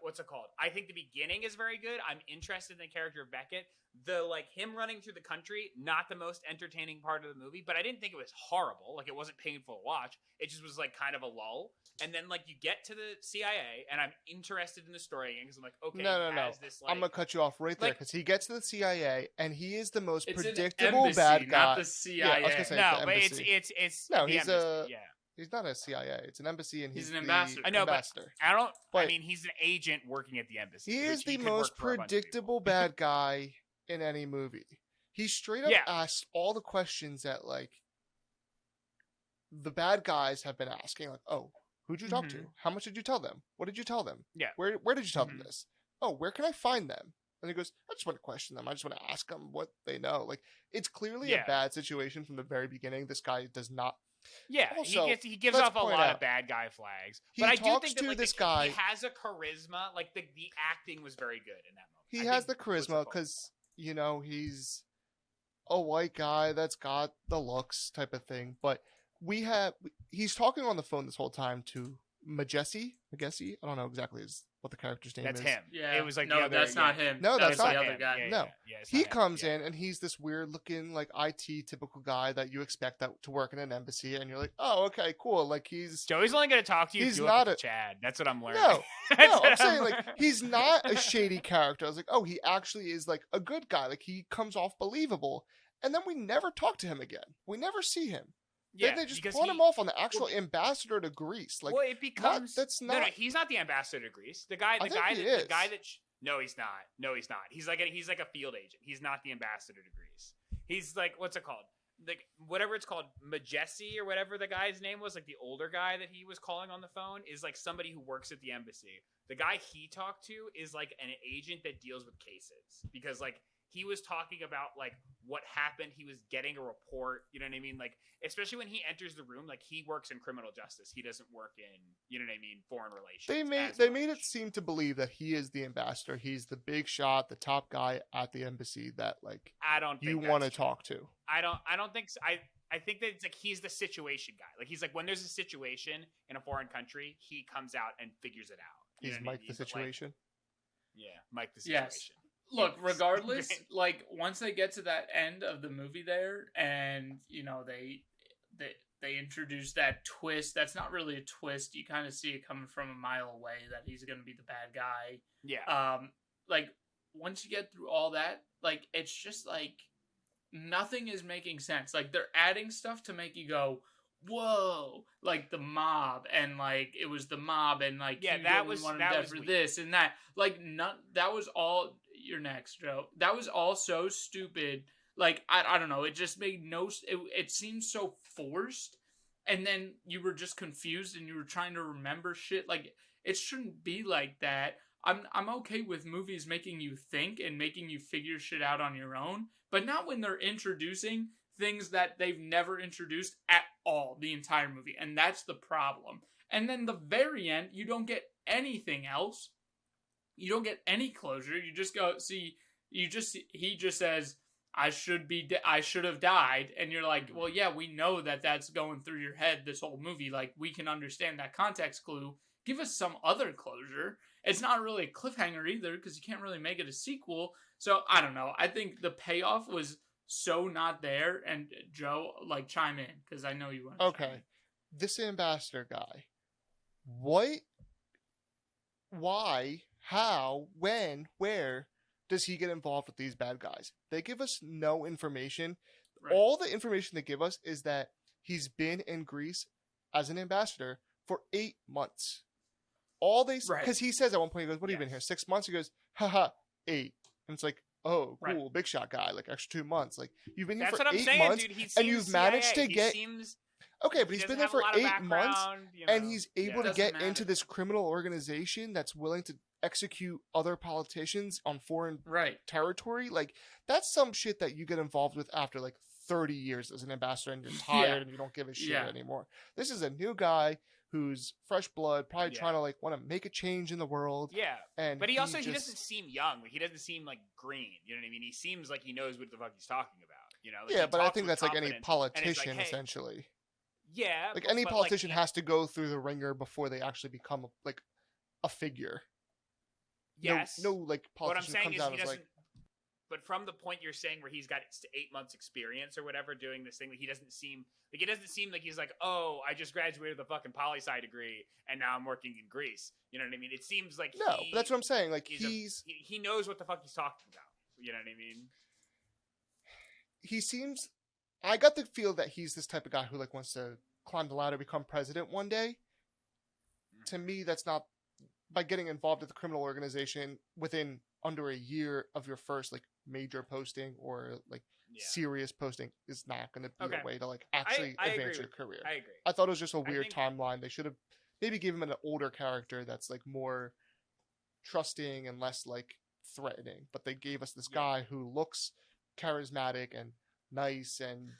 what's it called? I think the beginning is very good. I'm interested in the character of Beckett. The like him running through the country, not the most entertaining part of the movie, but I didn't think it was horrible. Like, it wasn't painful to watch. It just was like kind of a lull. And then like you get to the CIA, and I'm interested in the story again because I'm like, okay, No. he has this, like, I'm gonna cut you off right there like- because he gets to the CIA and he is the most It's predictable an embassy, bad guy. not the CIA. I was gonna say no, the but embassy. it's No, the he's embassy, a- yeah. He's not a CIA. It's an embassy, and He's he's an the ambassador. I know, but- ambassador. I But- mean, he's an agent working at the embassy. He which is the could most work for a bunch of people. predictable bad guy in any movie. He straight up Yeah. asks all the questions that like the bad guys have been asking. Like, oh, who'd you talk to? How much did you tell them? What did you tell them? Yeah. Where did you tell them Mhm. this? Oh, where can I find them? And he goes, I just want to question them. I just want to ask them what they know. Like, it's clearly Yeah. a bad situation from the very beginning. This guy does not. Yeah, Also, he gives let's off a point lot out, of bad guy flags. he But I do talks think that to like, this he guy- has a charisma. Like the acting was very good in that moment. He I has the think- what's it charisma called? because he's a white guy that's got the looks type of thing. But he's talking on the phone this whole time to Majessi. I don't know exactly what the character's name That's is. him. Yeah. It was like no, the other, that's not him. No, that's the not other him. guy. Yeah, No. yeah, it's He not him. comes Yeah. in and he's this weird looking like IT typical guy that you expect that to work in an embassy, and you're like, oh, okay, cool. Like he's Joey's only going to talk to you. He's if you not look a- at Chad. That's what I'm learning. no, That's no. what I'm saying like he's not a shady character. I was like, oh, he actually is like a good guy. Like he comes off believable, and then we never talk to him again. We never see him. yeah, they just because pawn him off on the actual ambassador to Greece. Like, well, it becomes that's no, not- he's not the ambassador to Greece. The guy, think he the is. guy that. No, he's not. No, he's not. He's like a field agent. He's not the ambassador to Greece. He's like, what's it called? Like whatever it's called, Majessi or whatever the guy's name was, like the older guy that he was calling on the phone is like somebody who works at the embassy. The guy he talked to is like an agent that deals with cases because like he was talking about like what happened. He was getting a report. You know what I mean? Like especially when he enters the room, like he works in criminal justice. He doesn't work in foreign relations. they made it seem to believe that he is the ambassador. He's the big shot, the top guy at the embassy that like I don't. you think want to that's true. talk to. I don't think so. I think that it's like he's the situation guy. Like he's like when there's a situation in a foreign country, he comes out and figures it out. You He's know what I Mike mean? the But, like, situation. yeah, Mike the Yes. situation. Look, Yes. regardless, like once they get to that end of the movie there, and they introduce that twist. That's not really a twist. You kind of see it coming from a mile away that he's going to be the bad guy. Yeah. Like once you get through all that, like it's just like nothing is making sense. Like they're adding stuff to make you go, whoa, like the mob, and like it was the mob, and like Yeah, you that didn't was- want him that dead was for weak. this and that. Like none, that was all. you're next, Joe. That was all so stupid. Like, I don't know. It just made it seemed so forced. And then you were just confused and you were trying to remember shit. Like, it shouldn't be like that. I'm okay with movies making you think and making you figure shit out on your own, but not when they're introducing things that they've never introduced at all the entire movie. And that's the problem. And then the very end, you don't get anything else. You don't get any closure. You just go, see, he just says, I should have died. And you're like, well, yeah, we know that that's going through your head this whole movie. Like, we can understand that context clue. Give us some other closure. It's not really a cliffhanger either, because you can't really make it a sequel. So, I don't know. I think the payoff was so not there. And Joe, like, chime in, because I know you want to chime in. This ambassador guy. What? Why? How? When? Where does he get involved with these bad guys? They give us no information. Right. All the information they give us is that he's been in Greece as an ambassador for 8 months. All they, because he says at one point, he goes, what have you been here? 6 months? He goes, haha, 8. And it's like, oh, cool, big shot guy, like extra 2 months. Like, you've been here for 8 months, dude. And you've managed to get. Okay, but he's been there for 8 months, and he's able to get into this criminal organization that's willing to execute other politicians on foreign territory. Like, that's some shit that you get involved with after like 30 years as an ambassador, and you're tired and you don't give a shit anymore. This is a new guy who's fresh blood, probably trying to like want to make a change in the world. Yeah, and but he doesn't seem young. He doesn't seem like green. You know what I mean? He seems like he knows what the fuck he's talking about. You know? Like, yeah, but I think that's like any politician, like, hey, essentially. Yeah, like any politician has to go through the ringer before they actually become like a figure. Yes. No like politician comes out as like. But from the point you're saying where he's got 8 months experience or whatever doing this thing, like, he doesn't seem like he's like, oh, I just graduated with a fucking poli-sci degree and now I'm working in Greece. You know what I mean? It seems like but that's what I'm saying. Like, he knows what the fuck he's talking about. You know what I mean? He seems. I got the feel that he's this type of guy who like wants to climb the ladder, become president one day. To me, that's not by getting involved with the criminal organization within under a year of your first like major posting or like serious posting is not going to be a way to like actually advance your career. I agree. I thought it was just a weird timeline. They should have maybe given him an older character that's like more trusting and less like threatening. But they gave us this guy who looks charismatic and nice and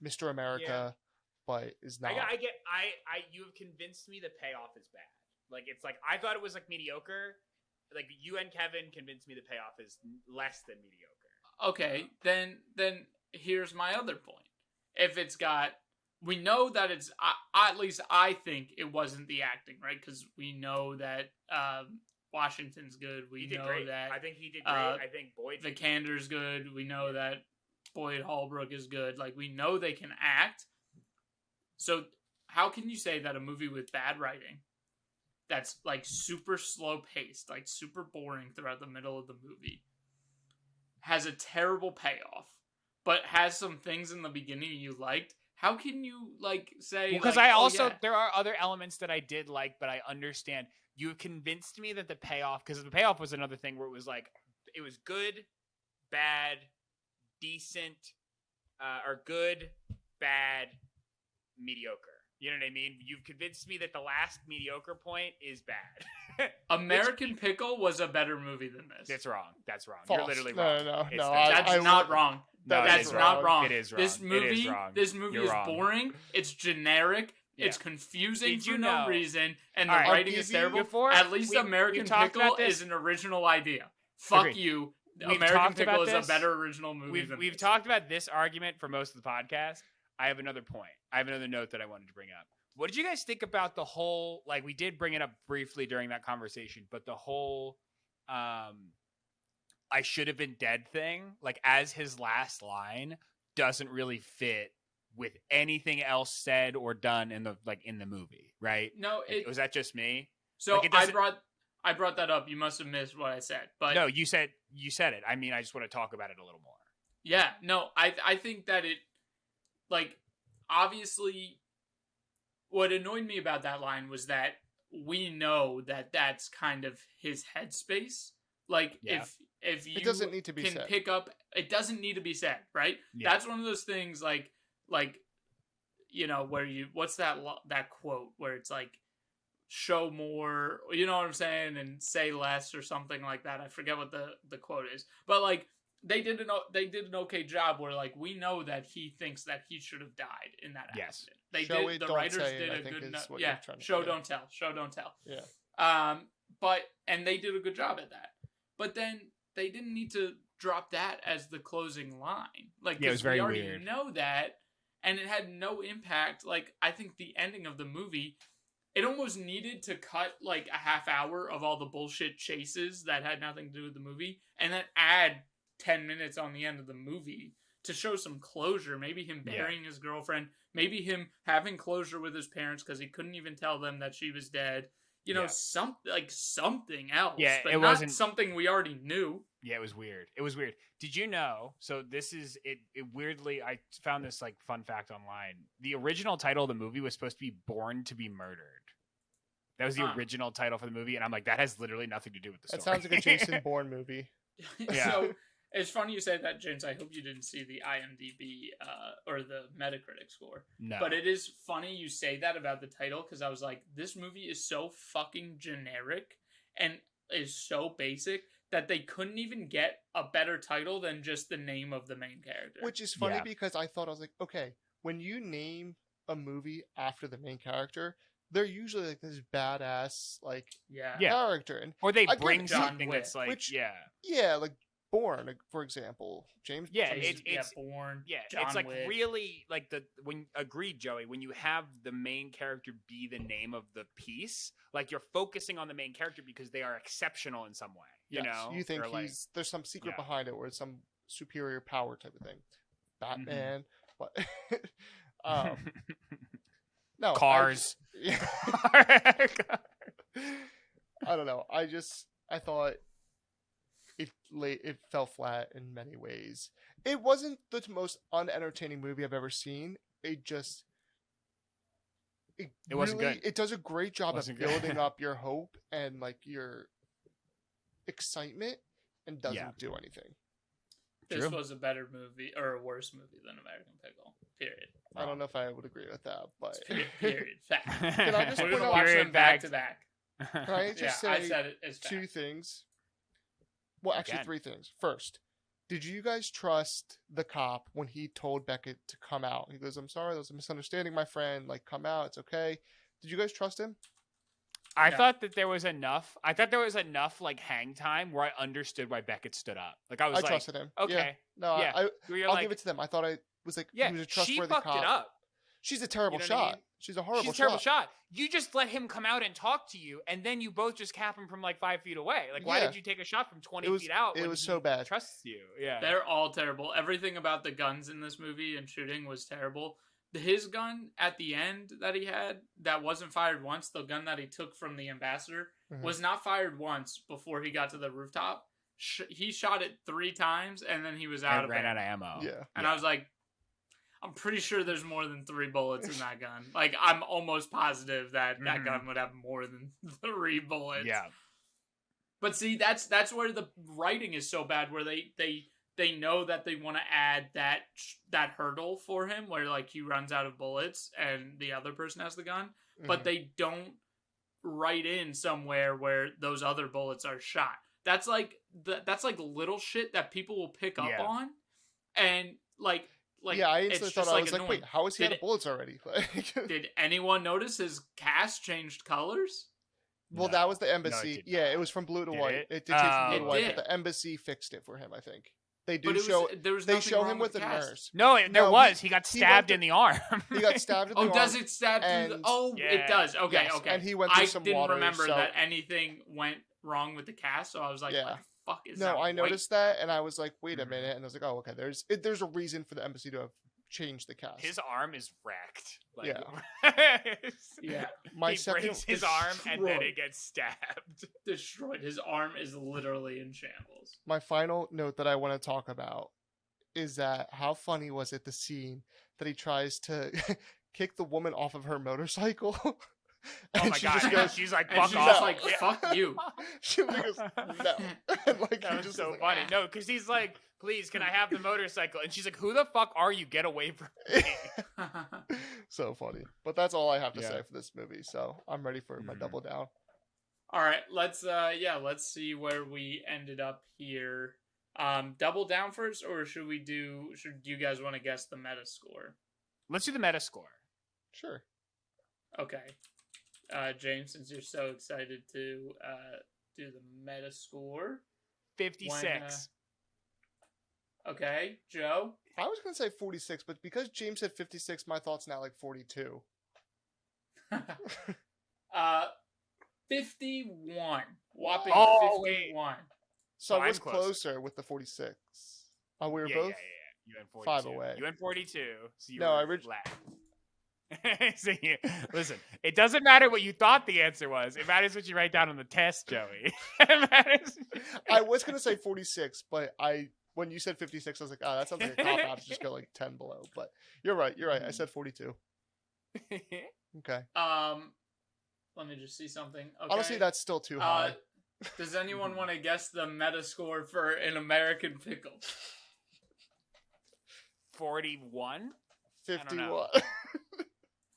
Mr. America, but is not. You have convinced me the payoff is bad. Like, it's like, I thought it was like mediocre. Like, you and Kevin convinced me the payoff is less than mediocre. Okay, then here's my other point. If it's got, we know that it's, at least I think it wasn't the acting, right? Because we know that Washington's good. We know great. That I think he did great. I think Boyd. Vikander's good. We know that Boyd Holbrook is good. Like, we know they can act. So how can you say that a movie with bad writing that's like super slow paced, like super boring throughout the middle of the movie, has a terrible payoff, but has some things in the beginning you liked? How can you like say? Because like, there are other elements that I did like, but I understand. You convinced me that the payoff, because the payoff was another thing where it was like, it was good, bad, decent, or good, bad, mediocre. You know what I mean? You've convinced me that the last mediocre point is bad. American Pickle was a better movie than this. That's wrong. That's wrong. False. You're literally wrong. No. That's not wrong. No, that's not wrong. It is wrong. This movie is boring. It's generic. Yeah. It's confusing for no reason, and the writing is terrible. At least American Pickle is an original idea. Fuck Agreed. You. American Pickle is a better original movie than We've talked about this argument for most of the podcast. I have another point. I have another note that I wanted to bring up. What did you guys think about the whole, like, we did bring it up briefly during that conversation, but the whole I should have been dead thing, like, as his last line doesn't really fit with anything else said or done in the movie, right? No, was that just me? So like, I brought that up. You must have missed what I said. But no, you said it. I mean, I just want to talk about it a little more. Yeah, no, I think that it, like, obviously, what annoyed me about that line was that we know that that's kind of his headspace. Like Yeah. if you doesn't need to be can said. pick up, it doesn't need to be said, right? Yeah. That's one of those things like where what's that quote where it's like show more, you know what I'm saying, and say less or something like that. I forget what the quote is, but like they did an okay job where like we know that he thinks that he should have died in that Yes. accident. The don't writers say it, did I a think good is what yeah, you're trying to- show yeah. don't tell, show don't tell. Yeah. But and they did a good job at that. But then they didn't need to drop that as the closing line. Like, Yeah, it was 'cause very we already weird. know that, and it had no impact. Like, I think the ending of the movie, it almost needed to cut like a half hour of all the bullshit chases that had nothing to do with the movie, and then add 10 minutes on the end of the movie to show some closure. Maybe him burying his girlfriend, maybe him having closure with his parents because he couldn't even tell them that she was dead. You know, something else. Yeah, but it not wasn't something we already knew. Yeah, it was weird. It was weird. Did you know? So this is it. It weirdly, I found this like fun fact online. The original title of the movie was supposed to be "Born to Be Murdered." That was the original title for the movie, and I'm like, that has literally nothing to do with the story. That sounds like a Jason Bourne movie. Yeah. So it's funny you say that, James. I hope you didn't see the IMDb or the Metacritic score. No. But it is funny you say that about the title because I was like, this movie is so fucking generic and is so basic that they couldn't even get a better title than just the name of the main character. Which is funny Yeah. because I was like, okay, when you name a movie after the main character, they're usually like this badass like yeah. character, and or they I get bring John something Wick, that's like, which- yeah, like Bourne, for example, James. Yeah, James- it's Bourne. yeah, John it's like Wick. really like agreed, Joey. When you have the main character be the name of the piece, like you're focusing on the main character because they are exceptional in some way. You yes, know, you think Or, like, there's some secret yeah. behind it, or some superior power type of thing. Mm-hmm. Batman, what? No, cars. I don't know. I thought it fell flat in many ways. It wasn't the most unentertaining movie I've ever seen. It wasn't really, good. It does a great job of Wasn't good. building up your hope and like your excitement, and doesn't Yeah. do anything. This True. was a better movie or a worse movie than American Pickle. Period. I don't know if I would agree with that, but Period. Fact. Can I just We're point gonna out- watch Period, them back fact. to back. can I just I say said it as two fact. things? Well, actually, Again. 3 things. First, did you guys trust the cop when he told Beckett to come out? He goes, "I'm sorry, there was a misunderstanding, my friend. Like, come out. It's okay." Did you guys trust him? I Yeah. thought that there was enough. I thought there was enough like hang time where I understood why Beckett stood up. Like I was I like, trusted him. okay, Yeah. No, yeah. I, where you're I'll like, give it to them. I thought I was like, yeah, he was a she trustworthy fucked cop. it up. She's a terrible You know what I shot. mean? She's a horrible She's a terrible shot. You just let him come out and talk to you, and then you both just cap him from like 5 feet away. Like, why Yeah. did you take a shot from 20 It was- feet out? it when was he so bad. Trusts you, yeah. They're all terrible. Everything about the guns in this movie and shooting was terrible. His gun at the end that he had that wasn't fired once, the gun that he took from the ambassador, Mhm. was not fired once before he got to the rooftop. He shot it 3 times and then he was out and of ran ammo. out of ammo. Yeah. And I was like, I'm pretty sure there's more than 3 bullets in that gun. Like, I'm almost positive that that Mhm. gun would have more than 3 bullets. Yeah. But see, that's where the writing is so bad, where they know that they want to add that hurdle for him, where like he runs out of bullets and the other person has the gun, but Mhm. they don't write in somewhere where those other bullets are shot. That's like little shit that people will pick up Yeah. on, and like yeah, I it's instantly just thought I was like, annoying. wait, how is he out Did of bullets already? Like, Did anyone notice his cast changed colors? well, No. that was the No, embassy. it did yeah, not. it was from blue to Did white. it? It did change from Oh. blue to It white, did. but the embassy fixed it for him. I think they But do it show. was, there was They nothing show wrong him with the a cast. nurse. No, there No, was. he He got went stabbed to- in the arm. He got stabbed in the Oh, arm. does it stab through the... and- Oh, Yeah. it does. Okay, Yes, okay. and he went through I some didn't water, remember so- that anything went wrong with the cast, so I was like, Yeah. what the fuck is No, that I white- noticed that, and I was like, wait a Mhm. minute, and I was like, oh, okay. There's a reason for the embassy to have changed the cast. His arm is wrecked. Like, Yeah. My he second breaks his arm and then destroyed. it gets stabbed. Destroyed. His arm is literally in shambles. My final note that I want to talk about is that how funny was it the scene that he tries to kick the woman off of her motorcycle? Oh my she god! just And goes, she's like, And "Fuck she's off!" just like, Yeah. fuck you. she goes, no. And like, That he was just so like, funny. "Ah." No, because he's like, "Please, can I have the motorcycle?" And she's like, "Who the fuck are you? Get away from me!" So funny. But that's all I have to Yeah. say for this movie. So I'm ready for my Mhm. double down. All right, let's see where we ended up here. Double down first, or should you guys want to guess the meta score? Let's do the meta score. Sure. Okay. James, since you're so excited to do the meta score. 56. Okay, Joe. I was going to say 46, but because James said 56, my thought's now like 42. 51. Whopping Oh, wait. 51. So So I was I'm closer. closer with the 46. Oh, we were Yeah, both? yeah. You went 42. 5 away. You went 42. So you No, were I reached- So listen, it doesn't matter what you thought the answer was. It matters what you write down on the test, Joey. It matters. I was going to say 46, but when you said 56, I was like, oh, that sounds like a cop out to just go like 10 below. But you're right. I said 42. Okay. Let me just see something. Okay. Honestly, that's still too high. Does anyone want to guess the meta score for An American Pickle? 41? 51.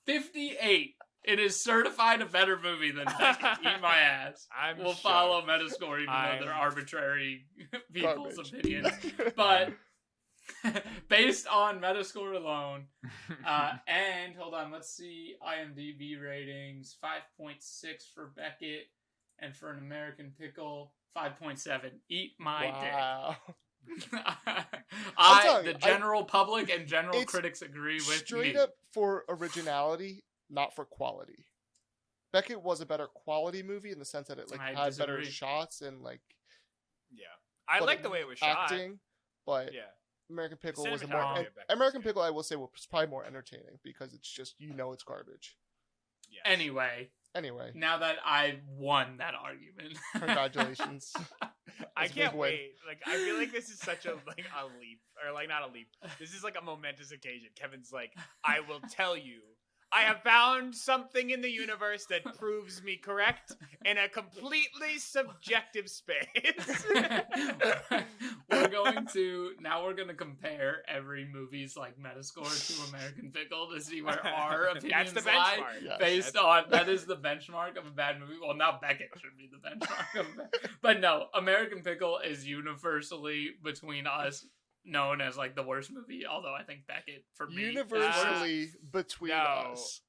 58. It is certified a better movie than Beckett. Eat my ass. We'll shocked. follow Metascore even though they're I'm- arbitrary people's Garbage. opinions. But based on Metascore alone, and hold on, let's see IMDb ratings. 5.6 for Beckett, and for An American Pickle, 5.7. Eat my Wow. dick. telling The you, general public and general it's critics agree with Straight me. up for originality, not for quality. Beckett was a better quality movie in the sense that it I had better disagree. shots and like Yeah. I But like the way it was shot. acting, but Yeah. American Pickle was a cinematography more of Beckett was American good. Pickle I will say was probably more entertaining because it's just it's garbage. Yes. Anyway, Anyway, now that I won that argument, congratulations. I That's a big can't win. wait. Like, I feel like this is such a leap, or like not a leap. This is like a momentous occasion. Kevin's like, I will tell you, I have found something in the universe that proves me correct in a completely subjective space. we're going to compare every movie's like Metascore to American Pickle to see where our opinions That's the lie. benchmark. Yes. Based on that is the benchmark of a bad movie. Well, now Beckett should be the benchmark of a bad, but no, American Pickle is universally between us known as like the worst movie. Although I think Beckett for me Universally between No. us.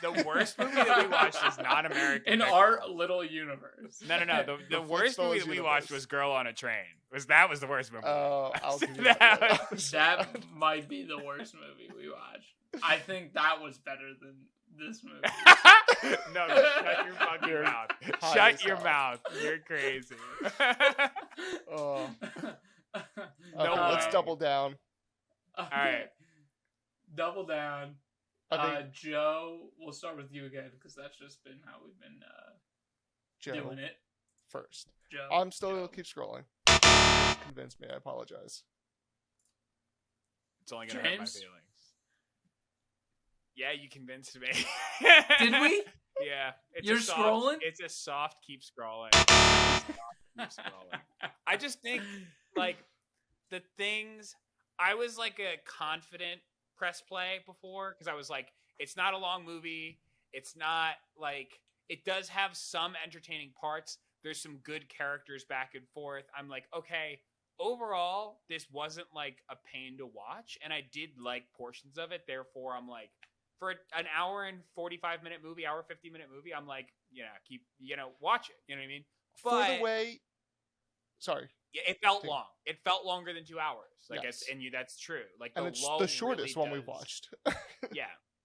The worst movie that we watched is not American in Pickle. our little universe. No. The The worst movie Flix that we Fellas watched universe. was Girl on a Train. That was the worst movie. Oh, I'll give you That that. was- That might be the worst movie we watched. I think that was better than this movie. No, shut your fucking You're mouth. high Shut as your hell. mouth. You're crazy. Oh. No Okay, let's way. double down. All right. Double down. I think Joe, we'll start with you again because that's just been how we've been Joe doing it. first. Joe. I'm still Joe. keep scrolling. Convince me. I apologize. It's only gonna hurt my James? feelings. Yeah, you convinced me. Did we? Yeah. It's You're a soft, scrolling? It's a soft keep scrolling. Keep scrolling. I just think, like, the things... I was, like, a confident press play before, because I was like, it's not a long movie. It's not, like... It does have some entertaining parts. There's some good characters back and forth. I'm like, okay, overall, this wasn't, like, a pain to watch, and I did like portions of it. Therefore, I'm like, for an hour and 45-minute movie, hour 50-minute movie, I'm like, watch it. You know what I mean? For But- the way... Sorry. Yeah, it felt Think- long. It felt longer than 2 hours. Like, Yes. that's true. Like, And the it's lull the shortest really one we've does- watched.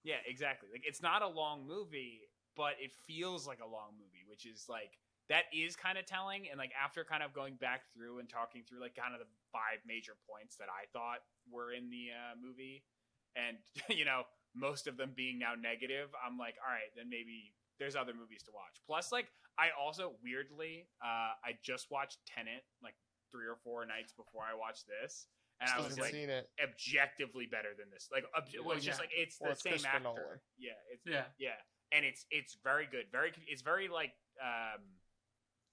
Yeah, exactly. Like, it's not a long movie, but it feels like a long movie, which is like, that is kind of telling. And like, after kind of going back through and talking through like kind of the 5 major points that I thought were in the movie, and most of them being now negative, I'm like, all right, then maybe there's other movies to watch. Plus, like, I also weirdly, I just watched Tenet like 3 or 4 nights before I watched this. And I Still was haven't like, seen it. objectively better than this. Like, well, it's just like, it's Well, the it's same Christopher actor. Nolan. Yeah, it's Yeah. yeah. and it's very good. It's very like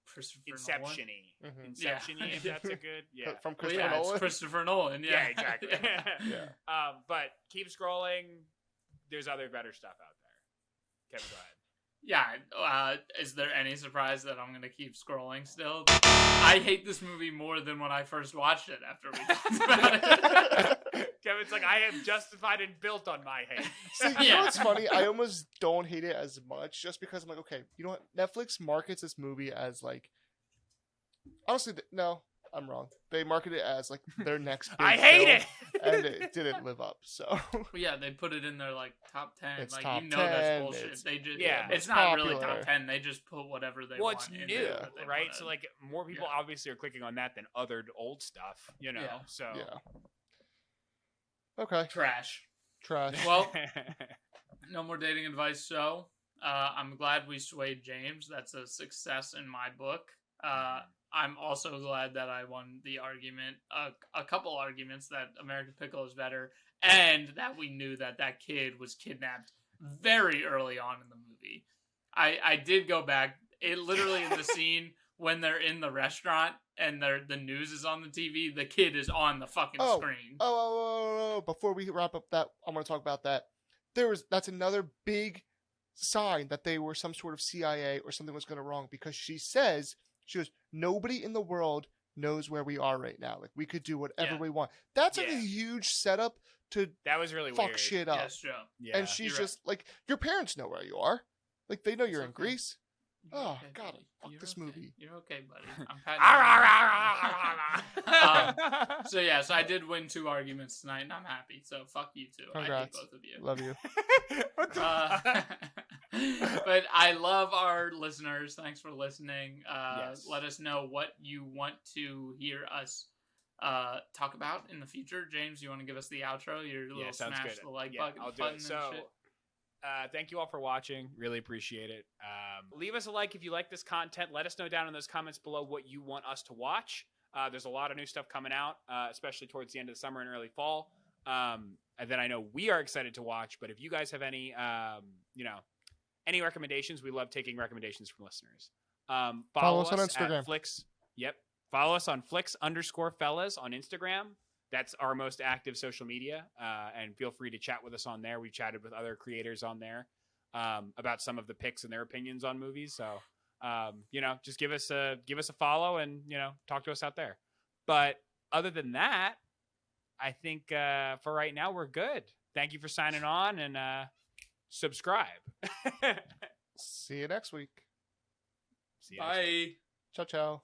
Christopher Inception-y. Nolan. Mhm. Inception-y, if that's a good From Nolan. Christopher Yeah, Nolan. it's Christopher Nolan. Yeah, Yeah, exactly. Yeah. But keep scrolling. There's other better stuff out there. Kevin, go ahead. Yeah, is there any surprise that I'm gonna keep scrolling still? I hate this movie more than when I first watched it after we talked about it. Kevin's like, I am justified and built on my hate. See, you know what's funny? I almost don't hate it as much just because I'm like, okay, you know what? Netflix markets this movie as like, honestly, no, I'm wrong. They market it as like their next big I hate film, it. and it didn't live up. So But yeah, they put it in their like top 10. It's like top you know 10, that's bullshit. it's- They just Yeah. it's it's not really popular. top 10. They just put whatever they Well, want. it's in new, there that they right? wanna- So like more people Yeah. obviously are clicking on that than other old stuff, you know. Yeah. So yeah. Okay, trash. trash. Well, no more dating advice. So I'm glad we swayed James. That's a success in my book. I'm also glad that I won the argument, a couple arguments that American Pickle is better, and that we knew that that kid was kidnapped very early on in the movie. I did go back. It literally in the scene when they're in the restaurant and the news is on the TV, the kid is on the fucking screen. Oh, before we wrap up that, I want to talk about that. That's another big sign that they were some sort of CIA or something was going wrong, because she goes, nobody in the world knows where we are right now. Like, we could do whatever Yeah. we want. That's like a Yeah. huge setup to that was really fuck weird. shit up. Yes, Joe. Yeah. And she's You're just like, your parents know where you are. Like, they know you're in okay. Greece. You're Oh, okay, God, buddy. fuck You're this okay. movie. You're okay, buddy. I'm patting you on the back. So yeah, so I did win 2 arguments tonight, and I'm happy. So fuck you two. I hate Congrats. both of you. Love you. What the But I love our listeners. Thanks for listening. Yes. Let us know what you want to hear us talk about in the future. James, you want to give us the outro? Your little Yeah, sounds smash good. the like Yeah, button, I'll do button it. and So, shit. thank you all for watching. Really appreciate it. Leave us a like if you like this content. Let us know down in those comments below what you want us to watch. There's a lot of new stuff coming out, especially towards the end of the summer and early fall. And then I know we are excited to watch. But if you guys have any, any recommendations, we love taking recommendations from listeners. Follow us on Instagram. At Flix. Yep. Follow us on Flix_Fellas on Instagram. That's our most active social media. And feel free to chat with us on there. We've chatted with other creators on there about some of the picks and their opinions on movies. So, just give us a follow and, talk to us out there. But other than that, I think for right now, we're good. Thank you for signing on and subscribe. See you next week. See you next week. Bye. Ciao, ciao.